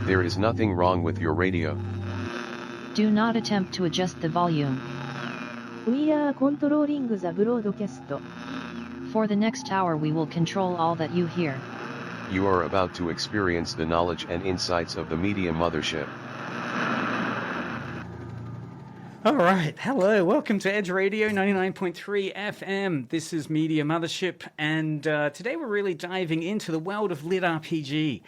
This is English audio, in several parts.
There is nothing wrong with your radio. Do not attempt to adjust the volume. We are controlling the broadcast. For the next hour we will control all that you hear. You are about to experience the knowledge and insights of the Media Mothership. All right, hello, welcome to Edge Radio 99.3 FM. This is Media Mothership, and today we're really diving into the world of LitRPG.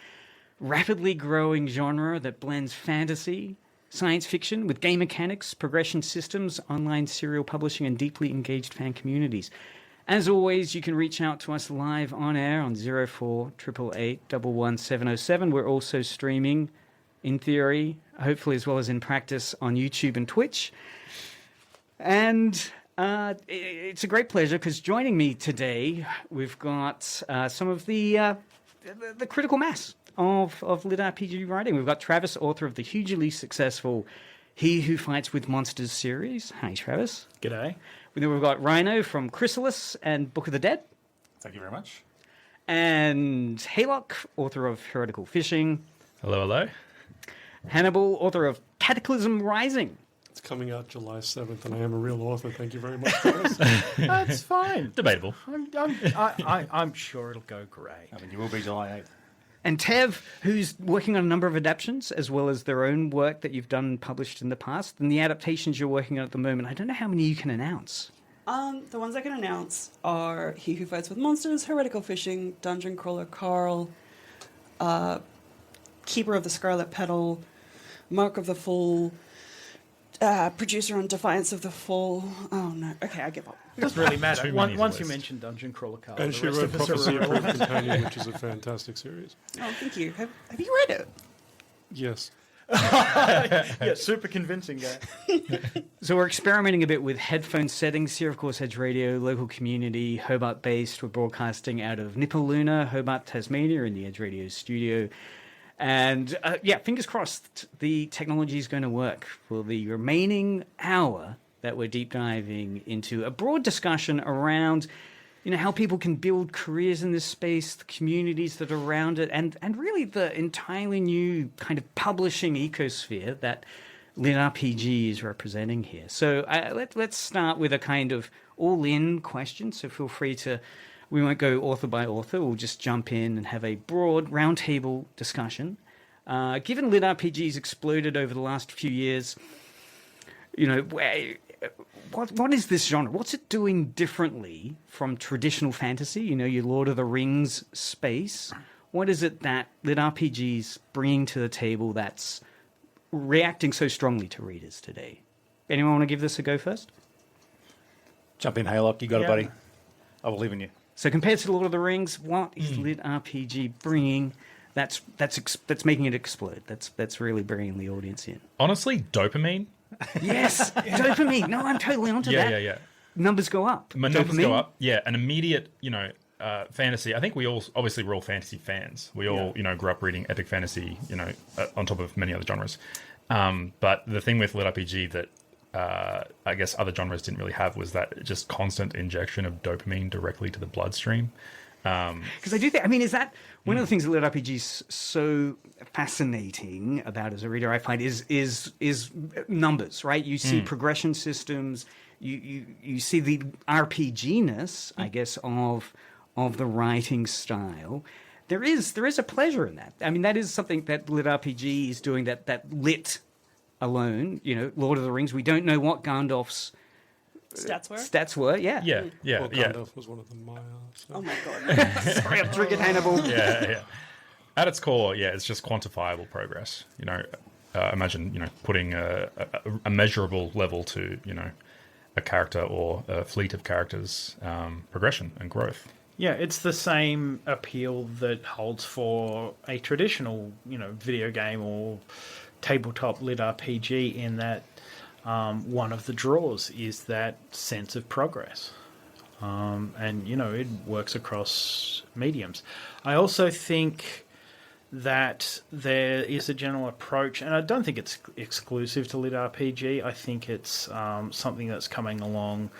Rapidly growing genre that blends fantasy, science fiction with game mechanics, progression systems, online serial publishing, and deeply engaged fan communities. As always, you can reach out to us live on air on 048888 11707. We're also streaming, in theory, hopefully as well as in practice, on YouTube and Twitch. And it's a great pleasure because joining me today, we've got some of the critical mass of LitRPG writing. We've got Travis, author of the hugely successful He Who Fights with Monsters series. Hi, Travis. G'day. Then we've got Rhino from Chrysalis and Book of the Dead. Thank you very much. And Haylock, author of Heretical Fishing. Hello, hello. Hannibal, author of Cataclysm Rising. It's coming out July 7th, and I am a real author. Thank you very much, guys. That's fine. Debatable. I'm sure it'll go great. I mean, you will be July 8th. And Tev, who's working on a number of adaptations, as well as their own work that you've done and published in the past, and the adaptations you're working on at the moment. I don't know how many you can announce. The ones I can announce are He Who Fights with Monsters, Heretical Fishing, Dungeon Crawler Carl, Keeper of the Scarlet Petal, Mark of the Fool, producer on Defiance of the Fall. Oh no, okay, I give up. It doesn't really matter. Too many Once to you list. mention Dungeon Crawler Carl, And the she rest wrote of us are Prophecy of irrelevant. Earth Companion, which is a fantastic series. Oh, thank you. Have you read it? Yes. Yeah, super convincing guy. So we're experimenting a bit with headphone settings here. Of course, Edge Radio, local community, Hobart-based. We're broadcasting out of Nipaluna, Hobart, Tasmania, in the Edge Radio studio. And yeah, fingers crossed the technology is going to work for the remaining hour that we're deep diving into a broad discussion around, you know, how people can build careers in this space, the communities that are around it, and really the entirely new kind of publishing ecosphere that LitRPG is representing here. So let's start with a kind of all-in question. So feel free to, we won't go author by author. We'll just jump in and have a broad roundtable discussion. Given LitRPG's exploded over the last few years, you know, what is this genre? What's it doing differently from traditional fantasy? You know, your Lord of the Rings space. What is it that LitRPG's bringing to the table that's reacting so strongly to readers today? Anyone want to give this a go first? Jump in, Haylock. You got it, buddy. I believe in you. So compared to Lord of the Rings, what is LitRPG bringing that's making it explode? That's really bringing the audience in. Honestly, dopamine. Yes, dopamine. No, I'm totally onto that. Yeah. Numbers go up. Numbers go up. Yeah, an immediate, fantasy. I think we're all fantasy fans. We all, grew up reading epic fantasy, on top of many other genres. But the thing with LitRPG that I guess other genres didn't really have was that just constant injection of dopamine directly to the bloodstream. Because I do think, is that one of the things that LitRPG is so fascinating about as a reader, I find, is numbers, right? You see progression systems, you see the RPG-ness, I guess, of the writing style. There is a pleasure in that. That is something that LitRPG is doing, that lit alone, Lord of the Rings, we don't know what Gandalf's stats were, yeah. Well, Gandalf was one of them, Maya. So. Oh my god. Sorry, I'm drinking Hannibal. Yeah. At its core, it's just quantifiable progress. Imagine, putting a measurable level to, a character or a fleet of characters' progression and growth. Yeah, it's the same appeal that holds for a traditional, video game or tabletop lit RPG in that one of the draws is that sense of progress. And, it works across mediums. I also think that there is a general approach, and I don't think it's exclusive to LitRPG. I think it's something that's coming along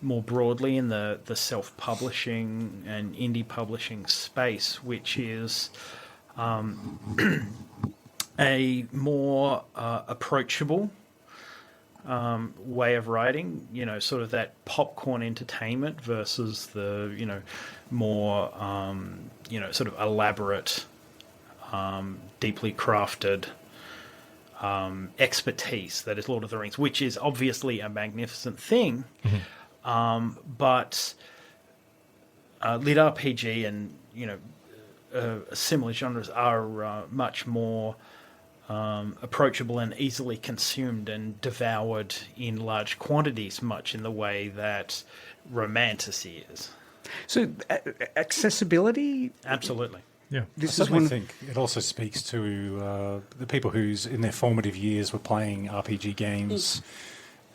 more broadly in the self-publishing and indie publishing space, which is a more approachable way of writing, sort of that popcorn entertainment versus the, more, sort of elaborate, deeply crafted expertise that is Lord of the Rings, which is obviously a magnificent thing. But lit RPG and, similar genres are much more approachable and easily consumed and devoured in large quantities, much in the way that romantasy is. So, accessibility? Absolutely. Yeah. I think it also speaks to the people who's in their formative years were playing RPG games.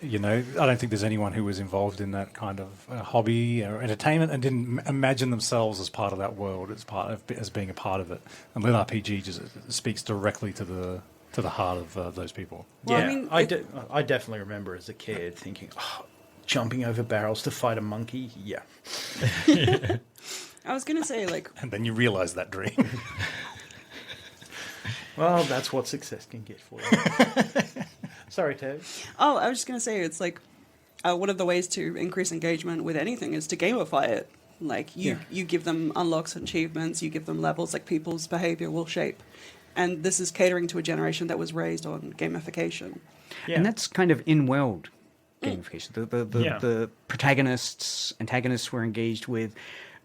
I don't think there's anyone who was involved in that kind of hobby or entertainment and didn't imagine themselves as part of that world, as being a part of it. And lit RPG just speaks directly to the heart of those people. Well, yeah, I definitely remember as a kid thinking, jumping over barrels to fight a monkey. Yeah. I was going to say, and then you realize that dream. Well, that's what success can get for you. Sorry, Tev. Oh, I was just going to say, it's one of the ways to increase engagement with anything is to gamify it. You give them unlocks and achievements, you give them levels, people's behavior will shape. And this is catering to a generation that was raised on gamification. Yeah. And that's kind of in-world gamification. The protagonists, antagonists we're engaged with.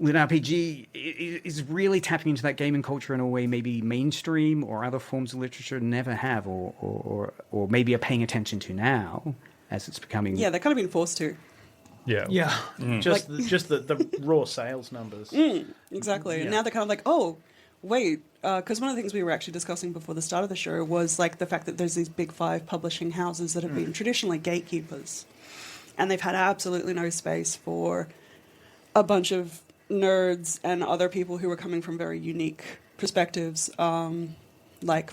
Lit RPG is really tapping into that gaming culture in a way maybe mainstream or other forms of literature never have, or maybe are paying attention to now as it's becoming. Yeah, they're kind of being forced to. Yeah. Yeah. Just the raw sales numbers. Exactly. Yeah. And now they're kind of like, oh, wait, because one of the things we were actually discussing before the start of the show was the fact that there's these big 5 publishing houses that have been traditionally gatekeepers, and they've had absolutely no space for a bunch of nerds and other people who are coming from very unique perspectives. For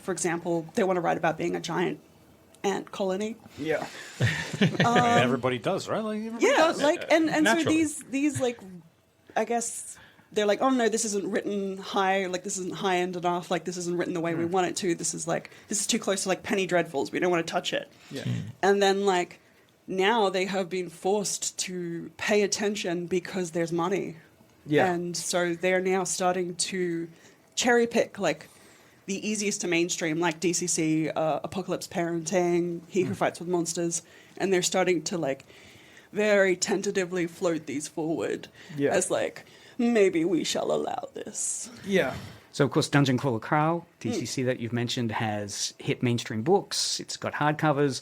example, they want to write about being a giant ant colony. Yeah. Everybody does, right? Everybody does. And so these I guess they're like, oh no, this isn't written high, this isn't high end enough, this isn't written the way we want it to. This is too close to Penny Dreadfuls. We don't want to touch it. Yeah. And then now they have been forced to pay attention because there's money. Yeah. And so they're now starting to cherry pick the easiest to mainstream, DCC, Apocalypse Parenting, He Who Fights with Monsters, and they're starting to very tentatively float these forward as maybe we shall allow this. Yeah. So of course Dungeon Crawler Carl, DCC that you've mentioned, has hit mainstream books. It's got hardcovers.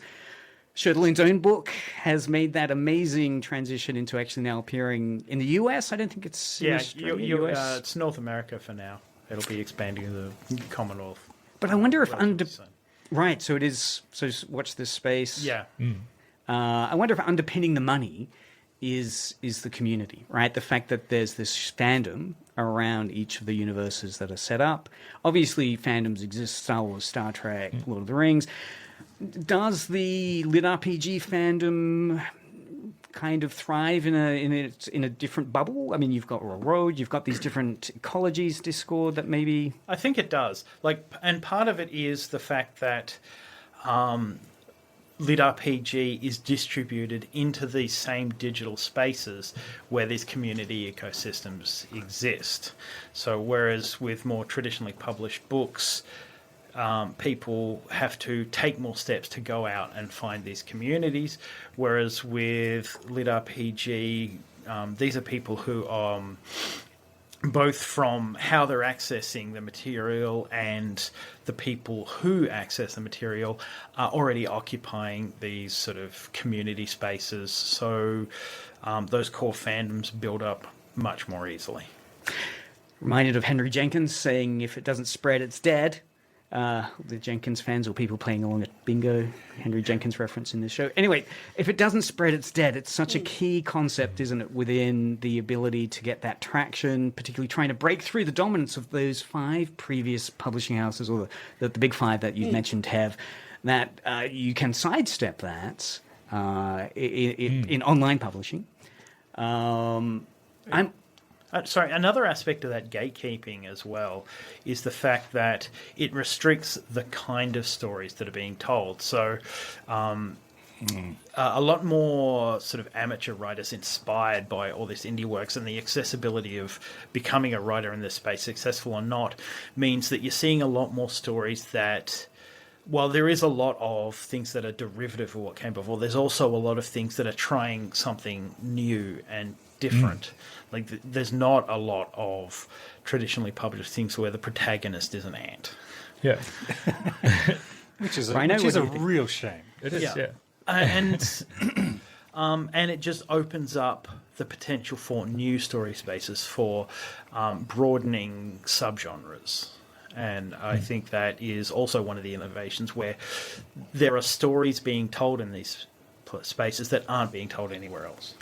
Shirtaloon's own book has made that amazing transition into actually now appearing in the US. I don't think it's in Australia, US. It's North America for now. It'll be expanding to the Commonwealth. But I wonder if right, so it is. So just watch this space. Yeah. I wonder if underpinning the money is the community, right? The fact that there's this fandom around each of the universes that are set up. Obviously, fandoms exist: Star Wars, Star Trek, Lord of the Rings. Does the lit RPG fandom kind of thrive in a different bubble? I mean, you've got Royal Road, you've got these different ecologies, Discord, that maybe. I think it does. And part of it is the fact that lit RPG is distributed into these same digital spaces where these community ecosystems exist. So whereas with more traditionally published books, people have to take more steps to go out and find these communities, whereas with lit RPG, these are people who are both from how they're accessing the material and the people who access the material are already occupying these sort of community spaces. So those core fandoms build up much more easily. Reminded of Henry Jenkins saying, if it doesn't spread, it's dead. The Jenkins fans or people playing along at bingo, Henry Jenkins reference in this show. Anyway, if it doesn't spread, it's dead. It's such a key concept, isn't it, within the ability to get that traction, particularly trying to break through the dominance of those 5 previous publishing houses, or the big 5 that you've mentioned, Tev, that you can sidestep that in online publishing. Another aspect of that gatekeeping as well is the fact that it restricts the kind of stories that are being told. So a lot more sort of amateur writers inspired by all this indie works, and the accessibility of becoming a writer in this space, successful or not, means that you're seeing a lot more stories that, while there is a lot of things that are derivative of what came before, there's also a lot of things that are trying something new and different. Like there's not a lot of traditionally published things where the protagonist is an ant. Yeah. Which is Rhino, a what do you think? real shame. It is, yeah. And it just opens up the potential for new story spaces, for broadening subgenres. And I think that is also one of the innovations, where there are stories being told in these spaces that aren't being told anywhere else.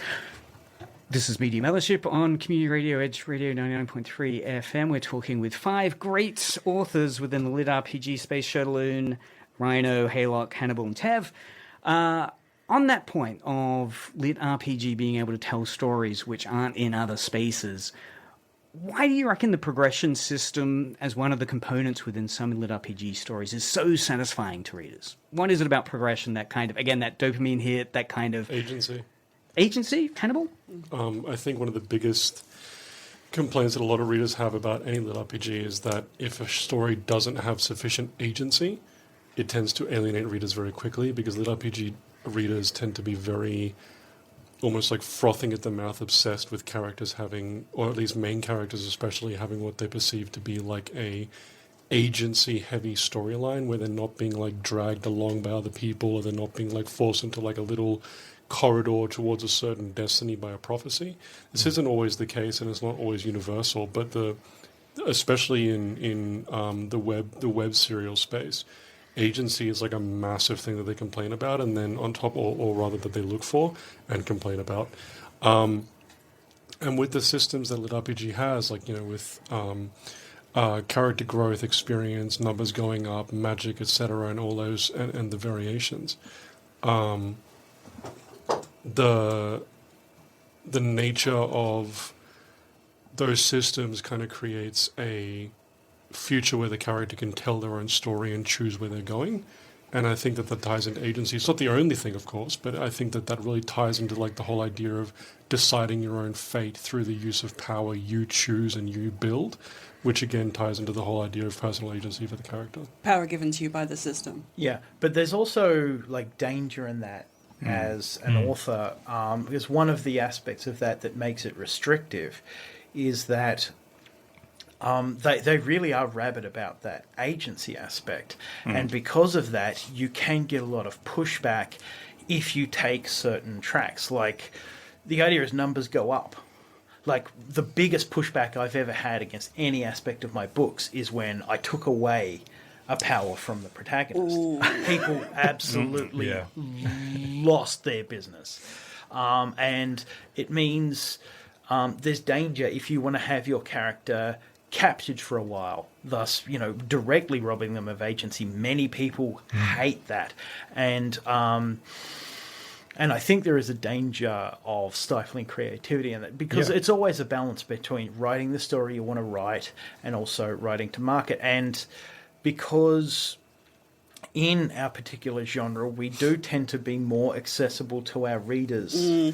This is Media Mothership on Community Radio, Edge Radio 99.3 FM. We're talking with 5 great authors within the lit RPG space: Shirtaloon, Rhino, Haylock, Hannibal, and Tev. On that point of lit RPG being able to tell stories which aren't in other spaces, why do you reckon the progression system as one of the components within some lit RPG stories is so satisfying to readers? What is it about progression that kind of, again, that dopamine hit, that kind of... Agency. Agency? Hannibal? I think one of the biggest complaints that a lot of readers have about any lit RPG is that if a story doesn't have sufficient agency, it tends to alienate readers very quickly, because lit RPG readers tend to be very... almost like frothing at the mouth, obsessed with characters having, or at least main characters especially, having what they perceive to be like a agency-heavy storyline, where they're not being like dragged along by other people, or they're not being like forced into like a little corridor towards a certain destiny by a prophecy. This isn't always the case, and it's not always universal, but especially in the web serial space, agency is like a massive thing that they complain about, and then on top, or rather that they look for and complain about. And with the systems that lit RPG has, like, you know, with character growth, experience, numbers going up, magic, etc., and all those, and the variations, the nature of those systems kind of creates a future where the character can tell their own story and choose where they're going. And I think that ties into agency. It's not the only thing, of course, but I think that really ties into like the whole idea of deciding your own fate through the use of power you choose and you build, which again ties into the whole idea of personal agency for the character. Power given to you by the system. Yeah, but there's also like danger in that as an author, because one of the aspects of that makes it restrictive is that they really are rabid about that agency aspect. And because of that, you can get a lot of pushback if you take certain tracks. Like, the idea is numbers go up. Like, the biggest pushback I've ever had against any aspect of my books is when I took away a power from the protagonist. People absolutely lost their business. And it means there's danger if you want to have your character captured for a while, thus, you know, directly robbing them of agency. Many people hate that. And I think there is a danger of stifling creativity in that, because it's always a balance between writing the story you want to write and also writing to market. And because in our particular genre, we do tend to be more accessible to our readers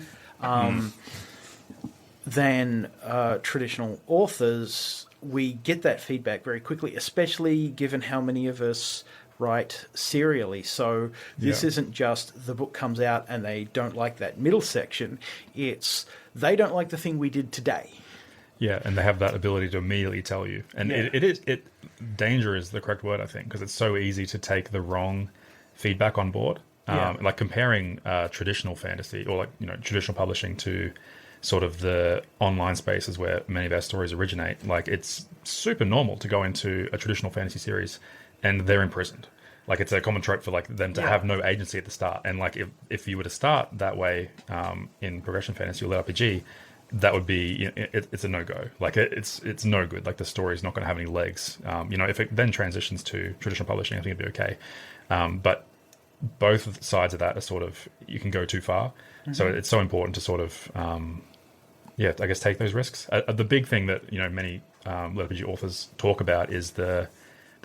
than traditional authors, we get that feedback very quickly, especially given how many of us write serially. So this isn't just the book comes out and they don't like that middle section. It's they don't like the thing we did today. Yeah, and they have that ability to immediately tell you. And danger is the correct word, I think, because it's so easy to take the wrong feedback on board. Like comparing traditional fantasy or like, you know, traditional publishing to sort of the online spaces where many of our stories originate. Like, it's super normal to go into a traditional fantasy series and they're imprisoned. Like, it's a common trope for like them to have no agency at the start. And like, if you were to start that way in progression fantasy or RPG, that would be, you know, it's a no-go. Like, it's no good. Like, the story's not going to have any legs. You know, if it then transitions to traditional publishing, I think it'd be okay. But both sides of that are sort of, you can go too far. So it's so important to sort of yeah, I guess take those risks. The big thing that many LitRPG authors talk about is the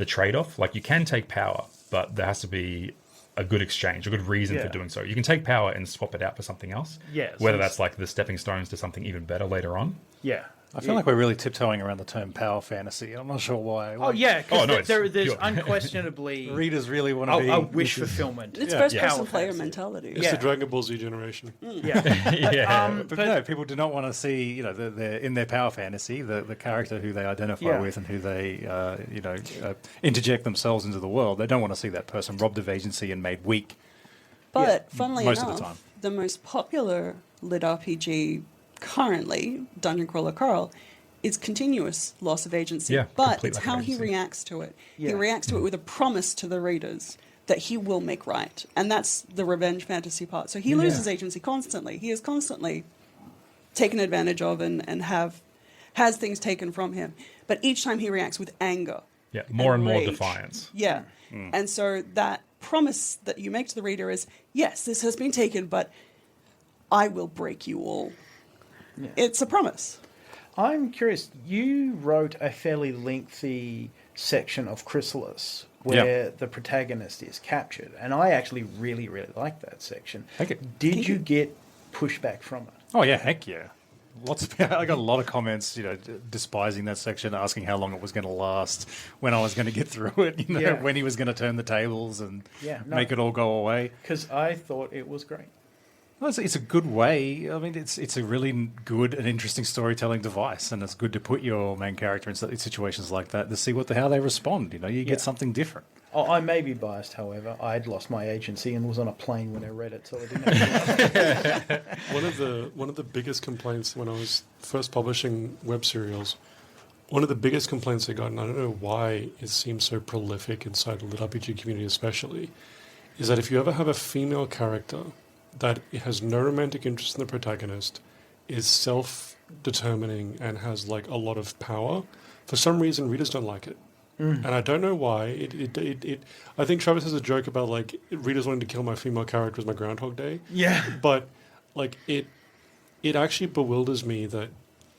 trade-off. Like, you can take power, but there has to be a good exchange, a good reason for doing so. You can take power and swap it out for something else. Yeah, whether that's like the stepping stones to something even better later on. Yeah. I feel like we're really tiptoeing around the term power fantasy. I'm not sure why. Oh, yeah, because there's pure. unquestionably readers really want to be a wish fulfillment. It's first-person Power player fantasy. mentality. It's the Dragon Ball Z generation. Yeah. But no, people do not want to see, they're in their power fantasy, the character who they identify with and who they, interject themselves into the world. They don't want to see that person robbed of agency and made weak. But funnily most of enough, the time. the most popular lit RPG currently, Dungeon Crawler Carl, is continuous loss of agency. Yeah, but complete it's lack of how he agency. reacts to it. Yeah. He reacts to it with a promise to the readers that he will make right. And that's the revenge fantasy part. So he loses agency constantly. He is constantly taken advantage of and has things taken from him. But each time he reacts with anger. Yeah, more and more rage. defiance. Yeah. And so that promise that you make to the reader is, yes, this has been taken, but I will break you all. Yeah. It's a promise. I'm curious, you wrote a fairly lengthy section of Chrysalis where the protagonist is captured, and I actually really, really liked that section. Okay. Did you get pushback from it? Oh, yeah, heck yeah. I got a lot of comments, despising that section, asking how long it was going to last, when I was going to get through it, when he was going to turn the tables and make it all go away. Because I thought it was great. Well, it's a good way. I mean, it's a really good and interesting storytelling device, and it's good to put your main character in situations like that to see how they respond. You get something different. Oh, I may be biased, however. I'd lost my agency and was on a plane when I read it, so I didn't have One of the biggest complaints when I was first publishing web serials, one of the biggest complaints I got, and I don't know why it seems so prolific inside the LitRPG community especially, is that if you ever have a female character that has no romantic interest in the protagonist, is self-determining and has like a lot of power, for some reason readers don't like it. And I don't know why. I think Travis has a joke about like readers wanting to kill my female character as my Groundhog Day. Yeah. But like it actually bewilders me that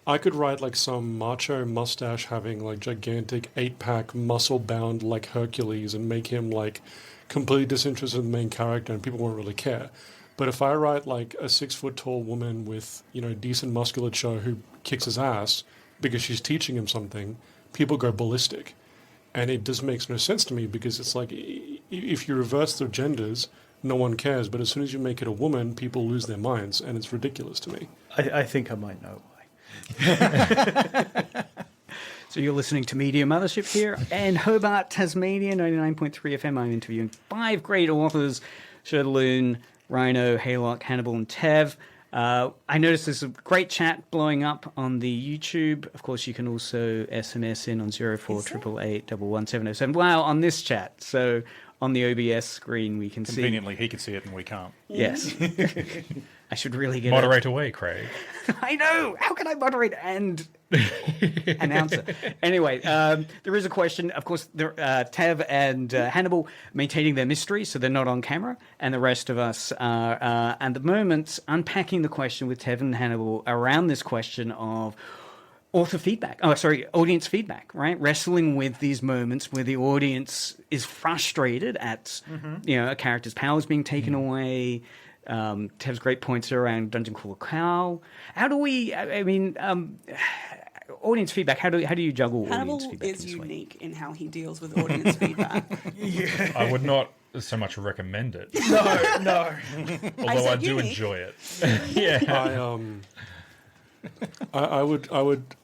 I could write like some macho mustache having like gigantic 8-pack muscle bound like Hercules and make him like completely disinterested in the main character and people won't really care. But if I write like a 6-foot-tall woman with, decent musculature who kicks his ass because she's teaching him something, people go ballistic. And it just makes no sense to me because it's like if you reverse the genders, no one cares. But as soon as you make it a woman, people lose their minds. And it's ridiculous to me. I think I might know why. So you're listening to Media Mothership here in Hobart, Tasmania, 99.3 FM. I'm interviewing 5 great authors, Shirtaloon, Rhino, Haylock, Hannibal, and Tev. I noticed there's a great chat blowing up on the YouTube. Of course, you can also SMS in on 048888110707. Wow, on this chat. So on the OBS screen, we can see. Conveniently, he can see it and we can't. Yes. I should really get Moderate away, Craig. I know. How can I moderate and announce it? Anyway, there is a question. Of course, Tev and Hannibal maintaining their mystery, so they're not on camera, and the rest of us are, at the moment, unpacking the question with Tev and Hannibal around this question of audience feedback, right? Wrestling with these moments where the audience is frustrated at, a character's powers being taken away. Tev's great points around Dungeon Crawler Cow. How do we? Audience feedback. How do you juggle Hannibal audience feedback? is unique in how he deals with audience feedback. I would not so much recommend it. No. Although I do enjoy it. Yeah. I would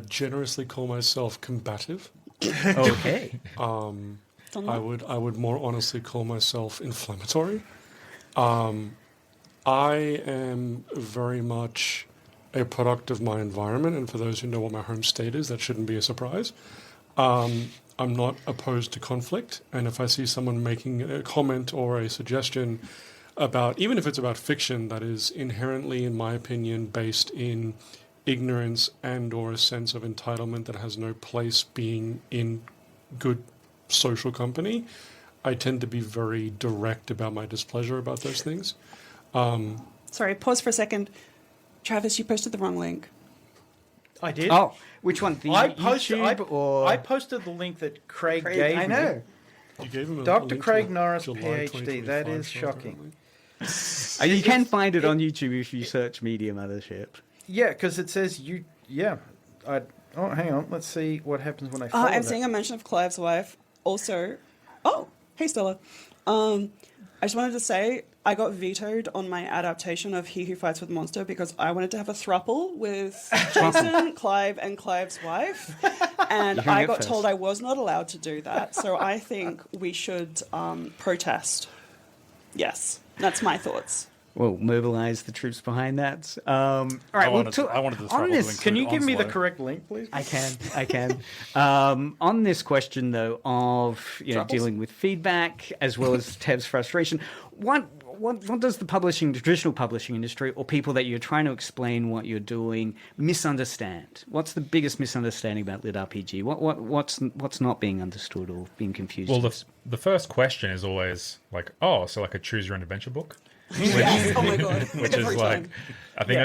generously call myself combative. Okay. I would more honestly call myself inflammatory. I am very much a product of my environment, and for those who know what my home state is, that shouldn't be a surprise. I'm not opposed to conflict, and if I see someone making a comment or a suggestion about, even if it's about fiction that is inherently, in my opinion, based in ignorance and or a sense of entitlement that has no place being in good social company, I tend to be very direct about my displeasure about those things. Sorry, pause for a second. Travis, you posted the wrong link. I did. Oh, which one? The YouTube or I posted the link that Craig gave me. I know. You gave him a Dr. link Craig to Norris, July PhD. That 2025 is show, shocking. apparently. You can find it on YouTube if you search Media Mothership. Yeah, because it says you. Yeah. Oh, hang on. Let's see what happens when I follow I'm that. seeing a mention of Clive's wife. Also, hey Stella. I just wanted to say I got vetoed on my adaptation of He Who Fights with Monster because I wanted to have a throuple with Jason, Clive, and Clive's wife, and I got told I was not allowed to do that. So I think we should protest. Yes, that's my thoughts. We'll mobilize the troops behind that. All right, I wanted the throuple to include Can you give me the Onslow. correct link, please? I can. On this question, though, of dealing with feedback as well as Tev's frustration, what does the traditional publishing industry, or people that you're trying to explain what you're doing, misunderstand? What's the biggest misunderstanding about LitRPG? What's not being understood or being confused? Well, the first question is always like, oh, so like a choose your own adventure book. Yes. Oh my god. Which Every is like, time. I think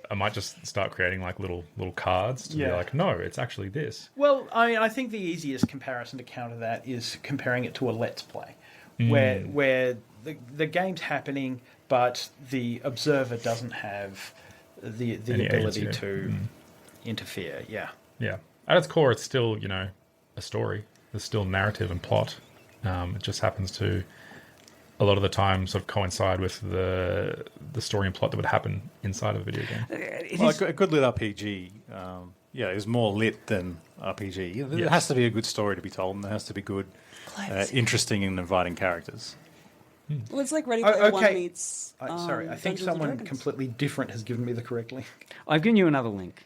I might just start creating like little cards to be Yeah. like, no, it's actually this. Well, I think the easiest comparison to counter that is comparing it to a Let's Play, where the game's happening, but the observer doesn't have the Any ability agency. to interfere. Yeah. Yeah. At its core, it's still, a story. There's still narrative and plot. It just happens to, a lot of the time, sort of coincide with the story and plot that would happen inside of a video game. Well, a good lit RPG, is more lit than RPG. There has to be a good story to be told, and there has to be good, interesting and inviting characters. Well, it's like Ready Player One okay. meets. Sorry, I think Dungeons and someone Dragons. completely different has given me the correct link. I've given you another link.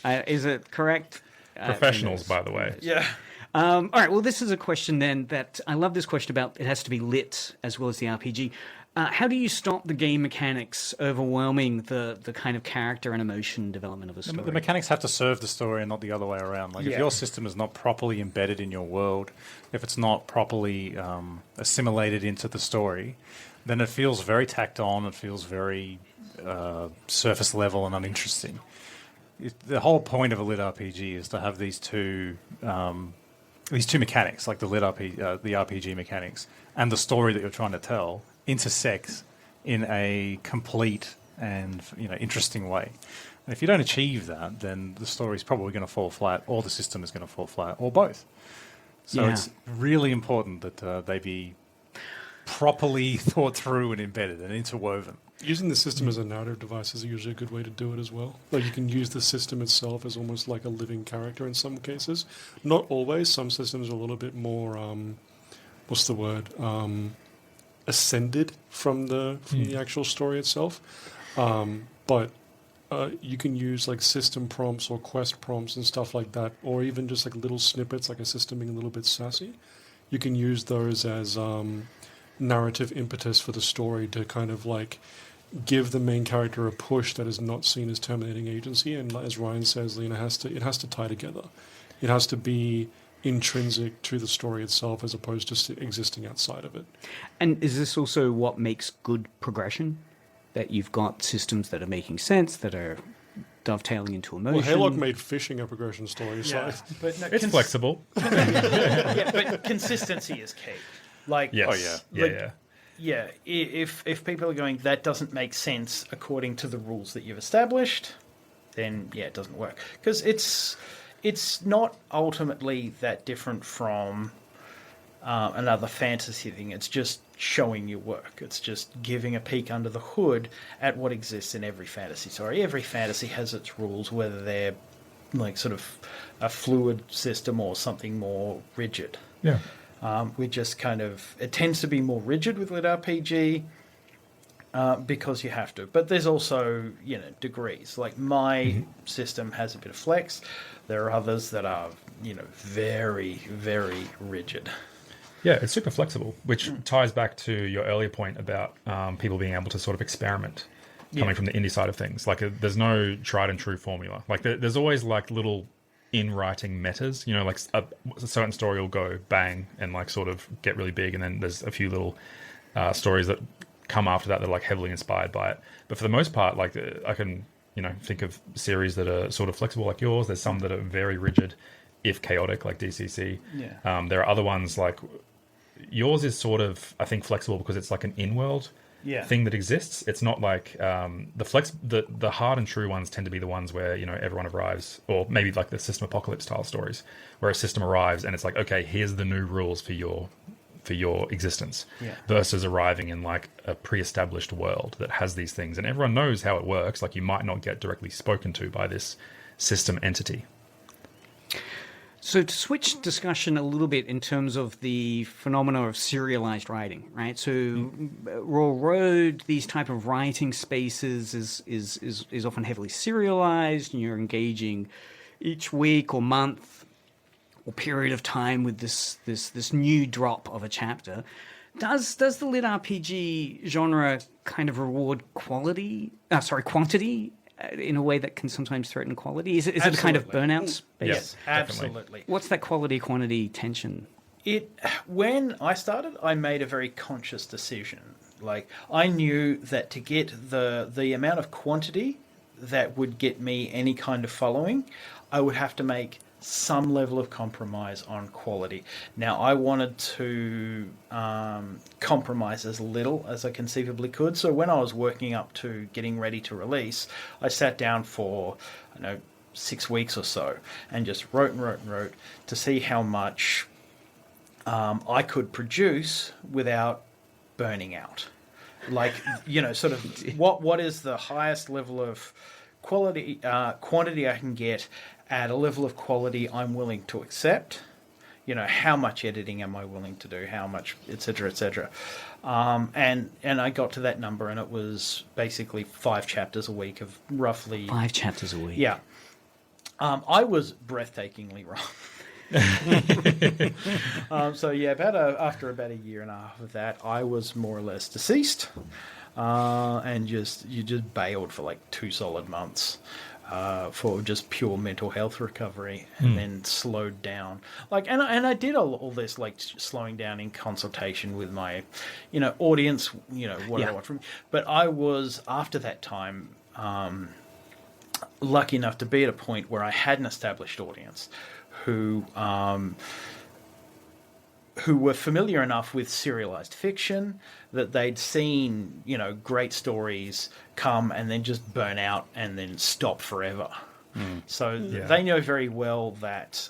Is it correct? Professionals, by the way. Yeah. All right. Well, this is a question then that I love this question about. It has to be lit as well as the RPG. How do you stop the game mechanics overwhelming the kind of character and emotion development of a story? The mechanics have to serve the story and not the other way around. Like, if your system is not properly embedded in your world, if it's not properly assimilated into the story, then it feels very tacked on. It feels very surface level and uninteresting. The whole point of a lit RPG is to have these two mechanics, like the RPG mechanics, and the story that you're trying to tell intersect in a complete and interesting way. And if you don't achieve that, then the story is probably going to fall flat, or the system is going to fall flat, or both. So it's really important that they be properly thought through and embedded and interwoven. Using the system as a narrative device is usually a good way to do it as well. Like, you can use the system itself as almost like a living character in some cases. Not always. Some systems are a little bit more, ascended from the actual story itself. But you can use like system prompts or quest prompts and stuff like that, or even just like little snippets, like a system being a little bit sassy. You can use those as narrative impetus for the story to kind of like give the main character a push that is not seen as terminating agency. And as Ryan says, it has to tie together. It has to be intrinsic to the story itself as opposed to existing outside of it. And is this also what makes good progression? That you've got systems that are making sense, that are dovetailing into emotion? Well, Haylock made fishing a progression story, so... But no, It's flexible. yeah, but consistency is key. Like, Yes. yeah. If people are going, that doesn't make sense according to the rules that you've established, then it doesn't work. Because it's not ultimately that different from another fantasy thing. It's just showing your work. It's just giving a peek under the hood at what exists in every fantasy. Sorry, every fantasy has its rules, whether they're like sort of a fluid system or something more rigid. Yeah. We just kind of... It tends to be more rigid with LitRPG because you have to. But there's also, degrees. Like my system has a bit of flex. There are others that are, very, very rigid. Yeah, it's super flexible, which ties back to your earlier point about people being able to sort of experiment coming from the indie side of things. Like, there's no tried and true formula. Like, there's always like little in-writing metas, like a certain story will go bang and like sort of get really big, and then there's a few little stories that come after that are like heavily inspired by it. But for the most part, like I can think of series that are sort of flexible like yours. There's some that are very rigid, if chaotic, like DCC. Yeah. There are other ones like yours is sort of, I think, flexible because it's like an in-world thing that exists. It's not like the hard and true ones tend to be the ones where everyone arrives, or maybe like the System Apocalypse style stories, where a system arrives and it's like, okay, here's the new rules for your existence, versus arriving in like a pre-established world that has these things and everyone knows how it works. Like you might not get directly spoken to by this system entity. So to switch discussion a little bit in terms of the phenomena of serialized writing, right? So Raw Road, these type of writing spaces is often heavily serialized, and you're engaging each week or month or period of time with this new drop of a chapter. Does the lit RPG genre kind of reward quantity in a way that can sometimes threaten quality? Is it a kind of burnout? Yes, absolutely. What's that quality-quantity tension? When I started, I made a very conscious decision. Like, I knew that to get the amount of quantity that would get me any kind of following, I would have to make some level of compromise on quality. Now, I wanted to compromise as little as I conceivably could. So when I was working up to getting ready to release, I sat down for, 6 weeks or so and just wrote to see how much I could produce without burning out. Like, sort of what is the highest level of quantity I can get at a level of quality I'm willing to accept. How much editing am I willing to do? How much, etc., etc. And I got to that number, and it was basically 5 chapters a week of roughly 5 chapters a week. Yeah. I was breathtakingly wrong. After about a year and a half of that, I was more or less deceased, and you just bailed for like 2 solid months. For just pure mental health recovery, and then slowed down. And I did all this, like, slowing down in consultation with my, audience, what I want from. But I was, after that time, lucky enough to be at a point where I had an established audience who were familiar enough with serialized fiction that they'd seen, great stories come and then just burn out and then stop forever. So they know very well that,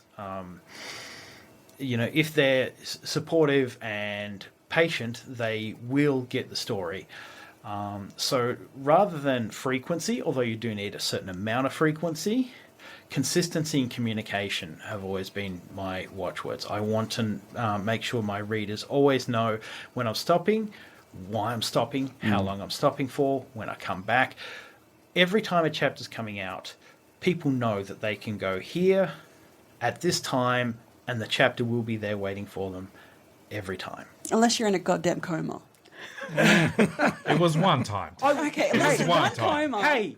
if they're supportive and patient, they will get the story. So rather than frequency, although you do need a certain amount of frequency, consistency and communication have always been my watchwords. I want to make sure my readers always know when I'm stopping, why I'm stopping, how long I'm stopping for, when I come back. Every time a chapter's coming out, people know that they can go here at this time, and the chapter will be there waiting for them every time. Unless you're in a goddamn coma. It was one time. Okay, It was one time. time. Hey,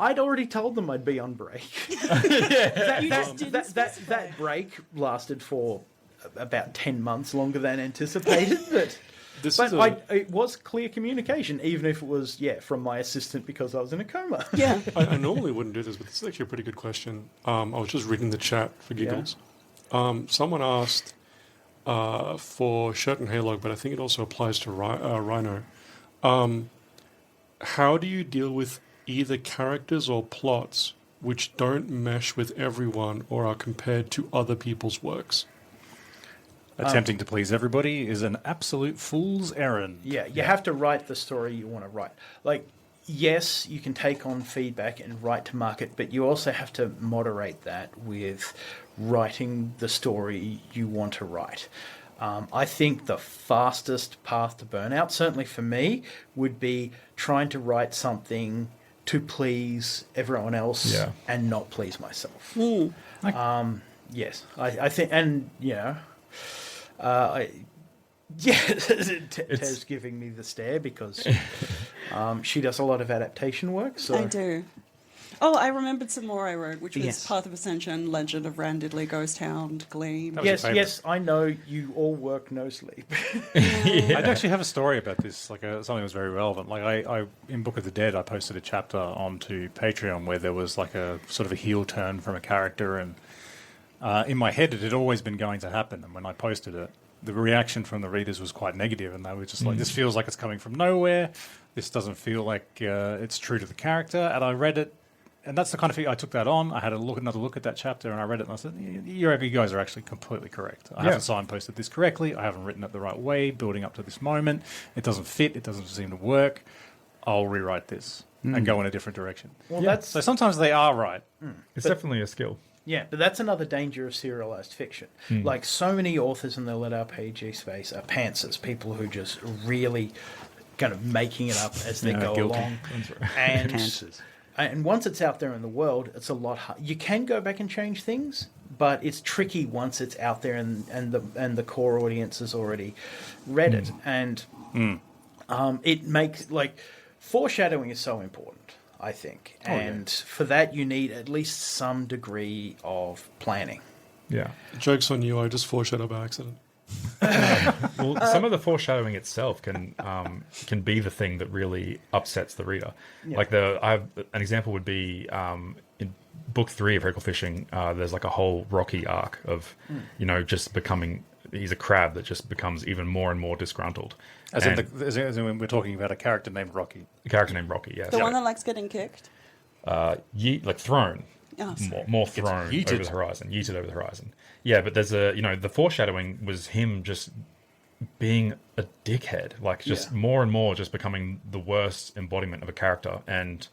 I'd already told them I'd be on break. That break lasted for about 10 months longer than anticipated, but it was clear communication, even if it was from my assistant because I was in a coma. Yeah, I normally wouldn't do this, but this is actually a pretty good question. I was just reading the chat for giggles. Someone asked for Shirt and Haylock, but I think it also applies to Rhino. How do you deal with either characters or plots which don't mesh with everyone or are compared to other people's works? Attempting to please everybody is an absolute fool's errand. Yeah, you have to write the story you want to write. Like, yes, you can take on feedback and write to market, but you also have to moderate that with writing the story you want to write. I think the fastest path to burnout, certainly for me, would be trying to write something to please everyone else and not please myself. Yes, I think, and Tev's giving me the stare because she does a lot of adaptation work. So I do. Oh, I remembered some more I wrote, which was Yes. Path of Ascension, Legend of Randidley, Ghost Hound, Gleam. That was your Yes, favourite. yes, I know you all work no sleep. I actually have a story about this, like something that was very relevant. Like I, in Book of the Dead, I posted a chapter onto Patreon where there was like a sort of a heel turn from a character, and in my head it had always been going to happen. And when I posted it, the reaction from the readers was quite negative, and they were just like, "This feels like it's coming from nowhere. This doesn't feel like it's true to the character." And I read it. And that's the kind of thing I took that on. I had another look at that chapter, and I read it, and I said, you guys are actually completely correct. I haven't signposted this correctly. I haven't written it the right way, building up to this moment. It doesn't fit. It doesn't seem to work. I'll rewrite this and go in a different direction. Well, that's So sometimes they are right. It's definitely a skill. yeah, but that's another danger of serialized fiction. Like so many authors in the lit RPG space are pantsers, people who just really kind of making it up as they go guilty. along. And Pantsers. And once it's out there in the world, it's a lot hard. You can go back and change things, but it's tricky once it's out there and the core audience has already read it. And it makes, like, foreshadowing is so important, I think. And for that, you need at least some degree of planning. Yeah. Joke's on you, I just foreshadowed by accident. Well, some of the foreshadowing itself can be the thing that really upsets the reader. Like an example would be in book 3 of Hercule Fishing. There's like a whole Rocky arc of just becoming. He's a crab that just becomes even more and more disgruntled. As in when we're talking about a character named Rocky. A character named Rocky, yes. The one that likes getting kicked. Like thrown. Oh, sorry. More thrown yeeted. over the horizon, yeeted over the horizon. Yeah, but there's the foreshadowing was him just being a dickhead, like just more and more just becoming the worst embodiment of a character. And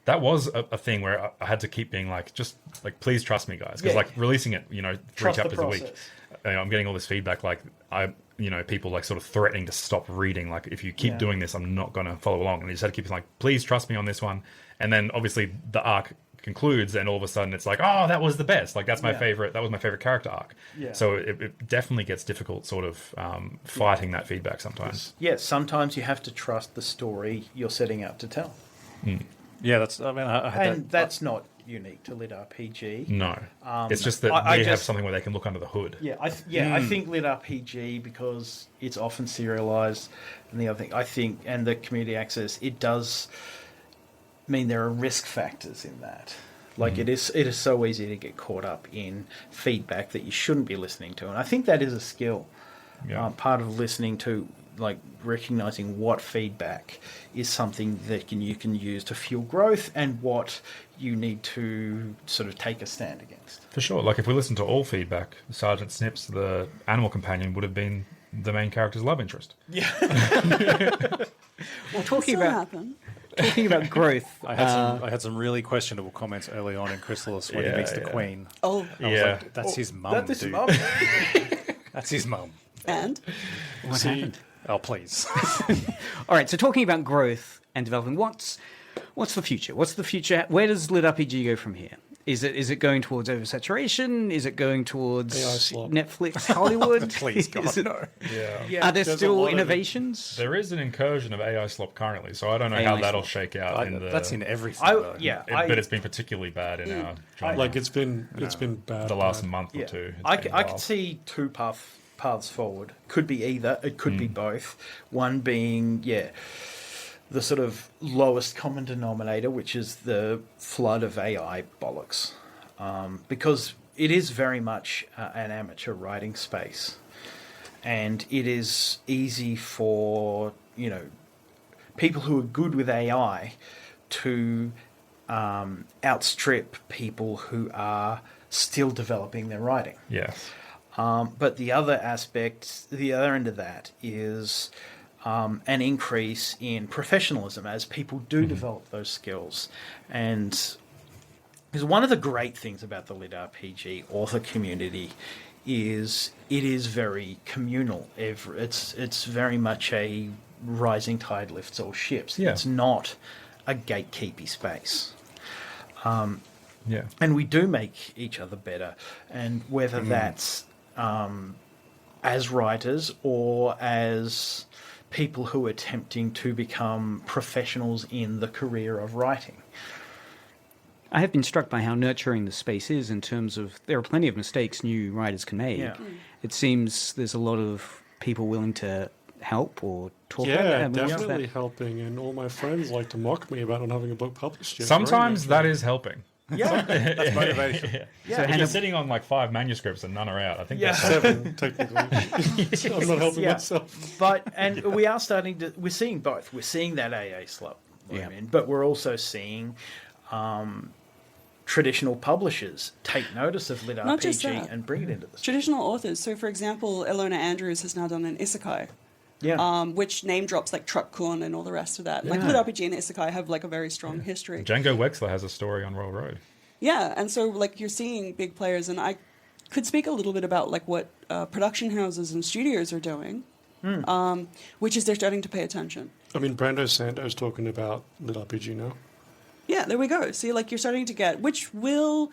that was a thing where I had to keep being like, just like, please trust me, guys. Because like releasing it, 3 Trust the chapters a week, process. I'm getting all this feedback, like people like sort of threatening to stop reading. Like, if you keep doing this, I'm not going to follow along. And they just had to keep like, please trust me on this one. And then obviously the arc concludes, and all of a sudden it's like, oh, that was the best. Like, that's my favorite. That was my favorite character arc. Yeah. So it definitely gets difficult, sort of fighting that feedback sometimes. Yeah, sometimes you have to trust the story you're setting out to tell. Yeah, that's. I mean, I had And that's not unique to lit RPG. No, it's just that I they have just- something where they can look under the hood. Yeah, I think lit RPG, because it's often serialized, and the other thing I think, and the community access, it does mean there are risk factors in that. Like it is so easy to get caught up in feedback that you shouldn't be listening to, and I think that is a skill. Yeah. Part of listening to, like, recognizing what feedback is something that you can use to fuel growth, and what you need to sort of take a stand against. For sure. Like, if we listen to all feedback, Sergeant Snips, the animal companion, would have been the main character's love interest. Yeah. Well, talking Still about happen. growth, I had some really questionable comments early on in Chrysalis when he meets the Queen. Oh, I was Yeah. like, that's his mum, That is dude. mum. That's his mum. and what happened? Oh, please. All right, so talking about growth and developing, what's the future? What's the future? Where does lit RPG go from here? Is it going towards oversaturation? Is it going towards AI slop. Netflix, Hollywood? Please, God, Is it- no. Yeah. Are there There's a still lot of it. innovations? There is an incursion of AI slop currently, so I don't know AI how that'll slop. shake out in the. That's in everything. I, though. yeah, but it's been particularly bad in our genre. Like it's been bad. the last bad. month or yeah. two. It's I been could wild. see two paths forward. Could be either. It could be both. One being, the sort of lowest common denominator, which is the flood of AI bollocks. Because it is very much an amateur writing space. And it is easy for, people who are good with AI to outstrip people who are still developing their writing. Yes. But the other aspect, the other end of that is an increase in professionalism as people do develop those skills. And because one of the great things about the lit RPG author community is it is very communal. It's very much a rising tide lifts all ships. Yeah. It's not a gatekeepy space. Yeah. And we do make each other better. And whether that's as writers or as people who are attempting to become professionals in the career of writing. I have been struck by how nurturing the space is in terms of there are plenty of mistakes new writers can make. Yeah. It seems there's a lot of people willing to help or talk about Yeah, that. definitely helping. And all my friends like to mock me about not having a book published yet. Sometimes that is helping. Yeah. That's motivation. So if you're sitting on like 5 manuscripts and none are out, I think that's 7, technically. I'm not helping myself. And we are we're seeing both. We're seeing that AA slump, but we're also seeing traditional publishers take notice of Not just LitRPG that. and bring it into the Traditional authors. So, for example, Ilona Andrews has now done an isekai. Which name drops like Truck-kun and all the rest of that. Like LitRPG and isekai have like a very strong history. Django Wexler has a story on Royal Road. Yeah, and so like you're seeing big players, and I could speak a little bit about like what production houses and studios are doing, which is they're starting to pay attention. I mean, Brando Sando's talking about LitRPG now. Yeah, there we go. See, like you're starting to get, which will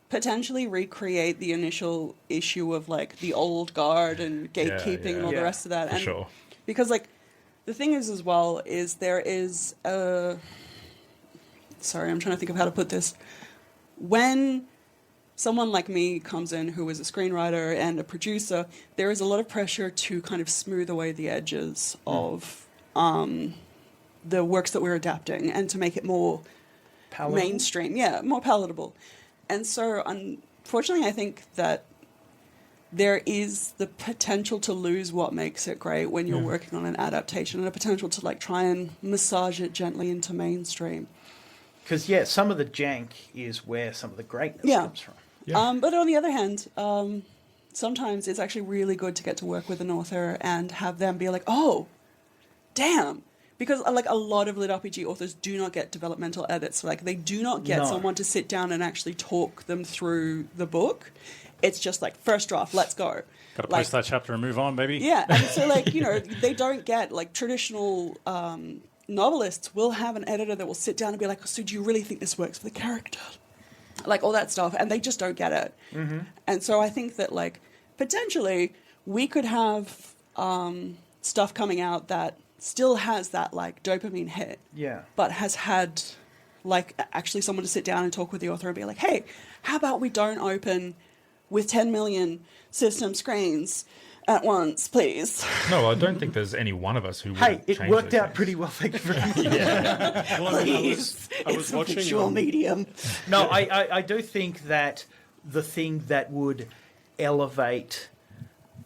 potentially recreate the initial issue of like the old guard and gatekeeping and all the rest of that. For and sure. Because like the thing is as well is there is a, sorry, I'm trying to think of how to put this. When someone like me comes in who is a screenwriter and a producer, there is a lot of pressure to kind of smooth away the edges of the works that we're adapting and to make it more mainstream, more palatable. And so, unfortunately, I think that there is the potential to lose what makes it great when you're working on an adaptation, and a potential to like try and massage it gently into mainstream. Because some of the jank is where some of the greatness comes from. But on the other hand, sometimes it's actually really good to get to work with an author and have them be like, oh, damn. Because like a lot of LitRPG authors do not get developmental edits. Like they do not get someone to sit down and actually talk them through the book. It's just like first draft, let's go. Got to post that chapter and move on, baby. Yeah, and so like, you know, they don't get like traditional novelists will have an editor that will sit down and be like, so do you really think this works for the character? Like all that stuff, and they just don't get it. Mm-hmm. And so I think that like potentially we could have stuff coming out that still has that like dopamine hit, but has had like actually someone to sit down and talk with the author and be like, hey, how about we don't open with 10 million system screens at once, please? No, I don't think there's any one of us who Hey, it change worked those out things. pretty well, thank you very much. Well, Please, I was it's a watching visual medium. No, I do think that the thing that would elevate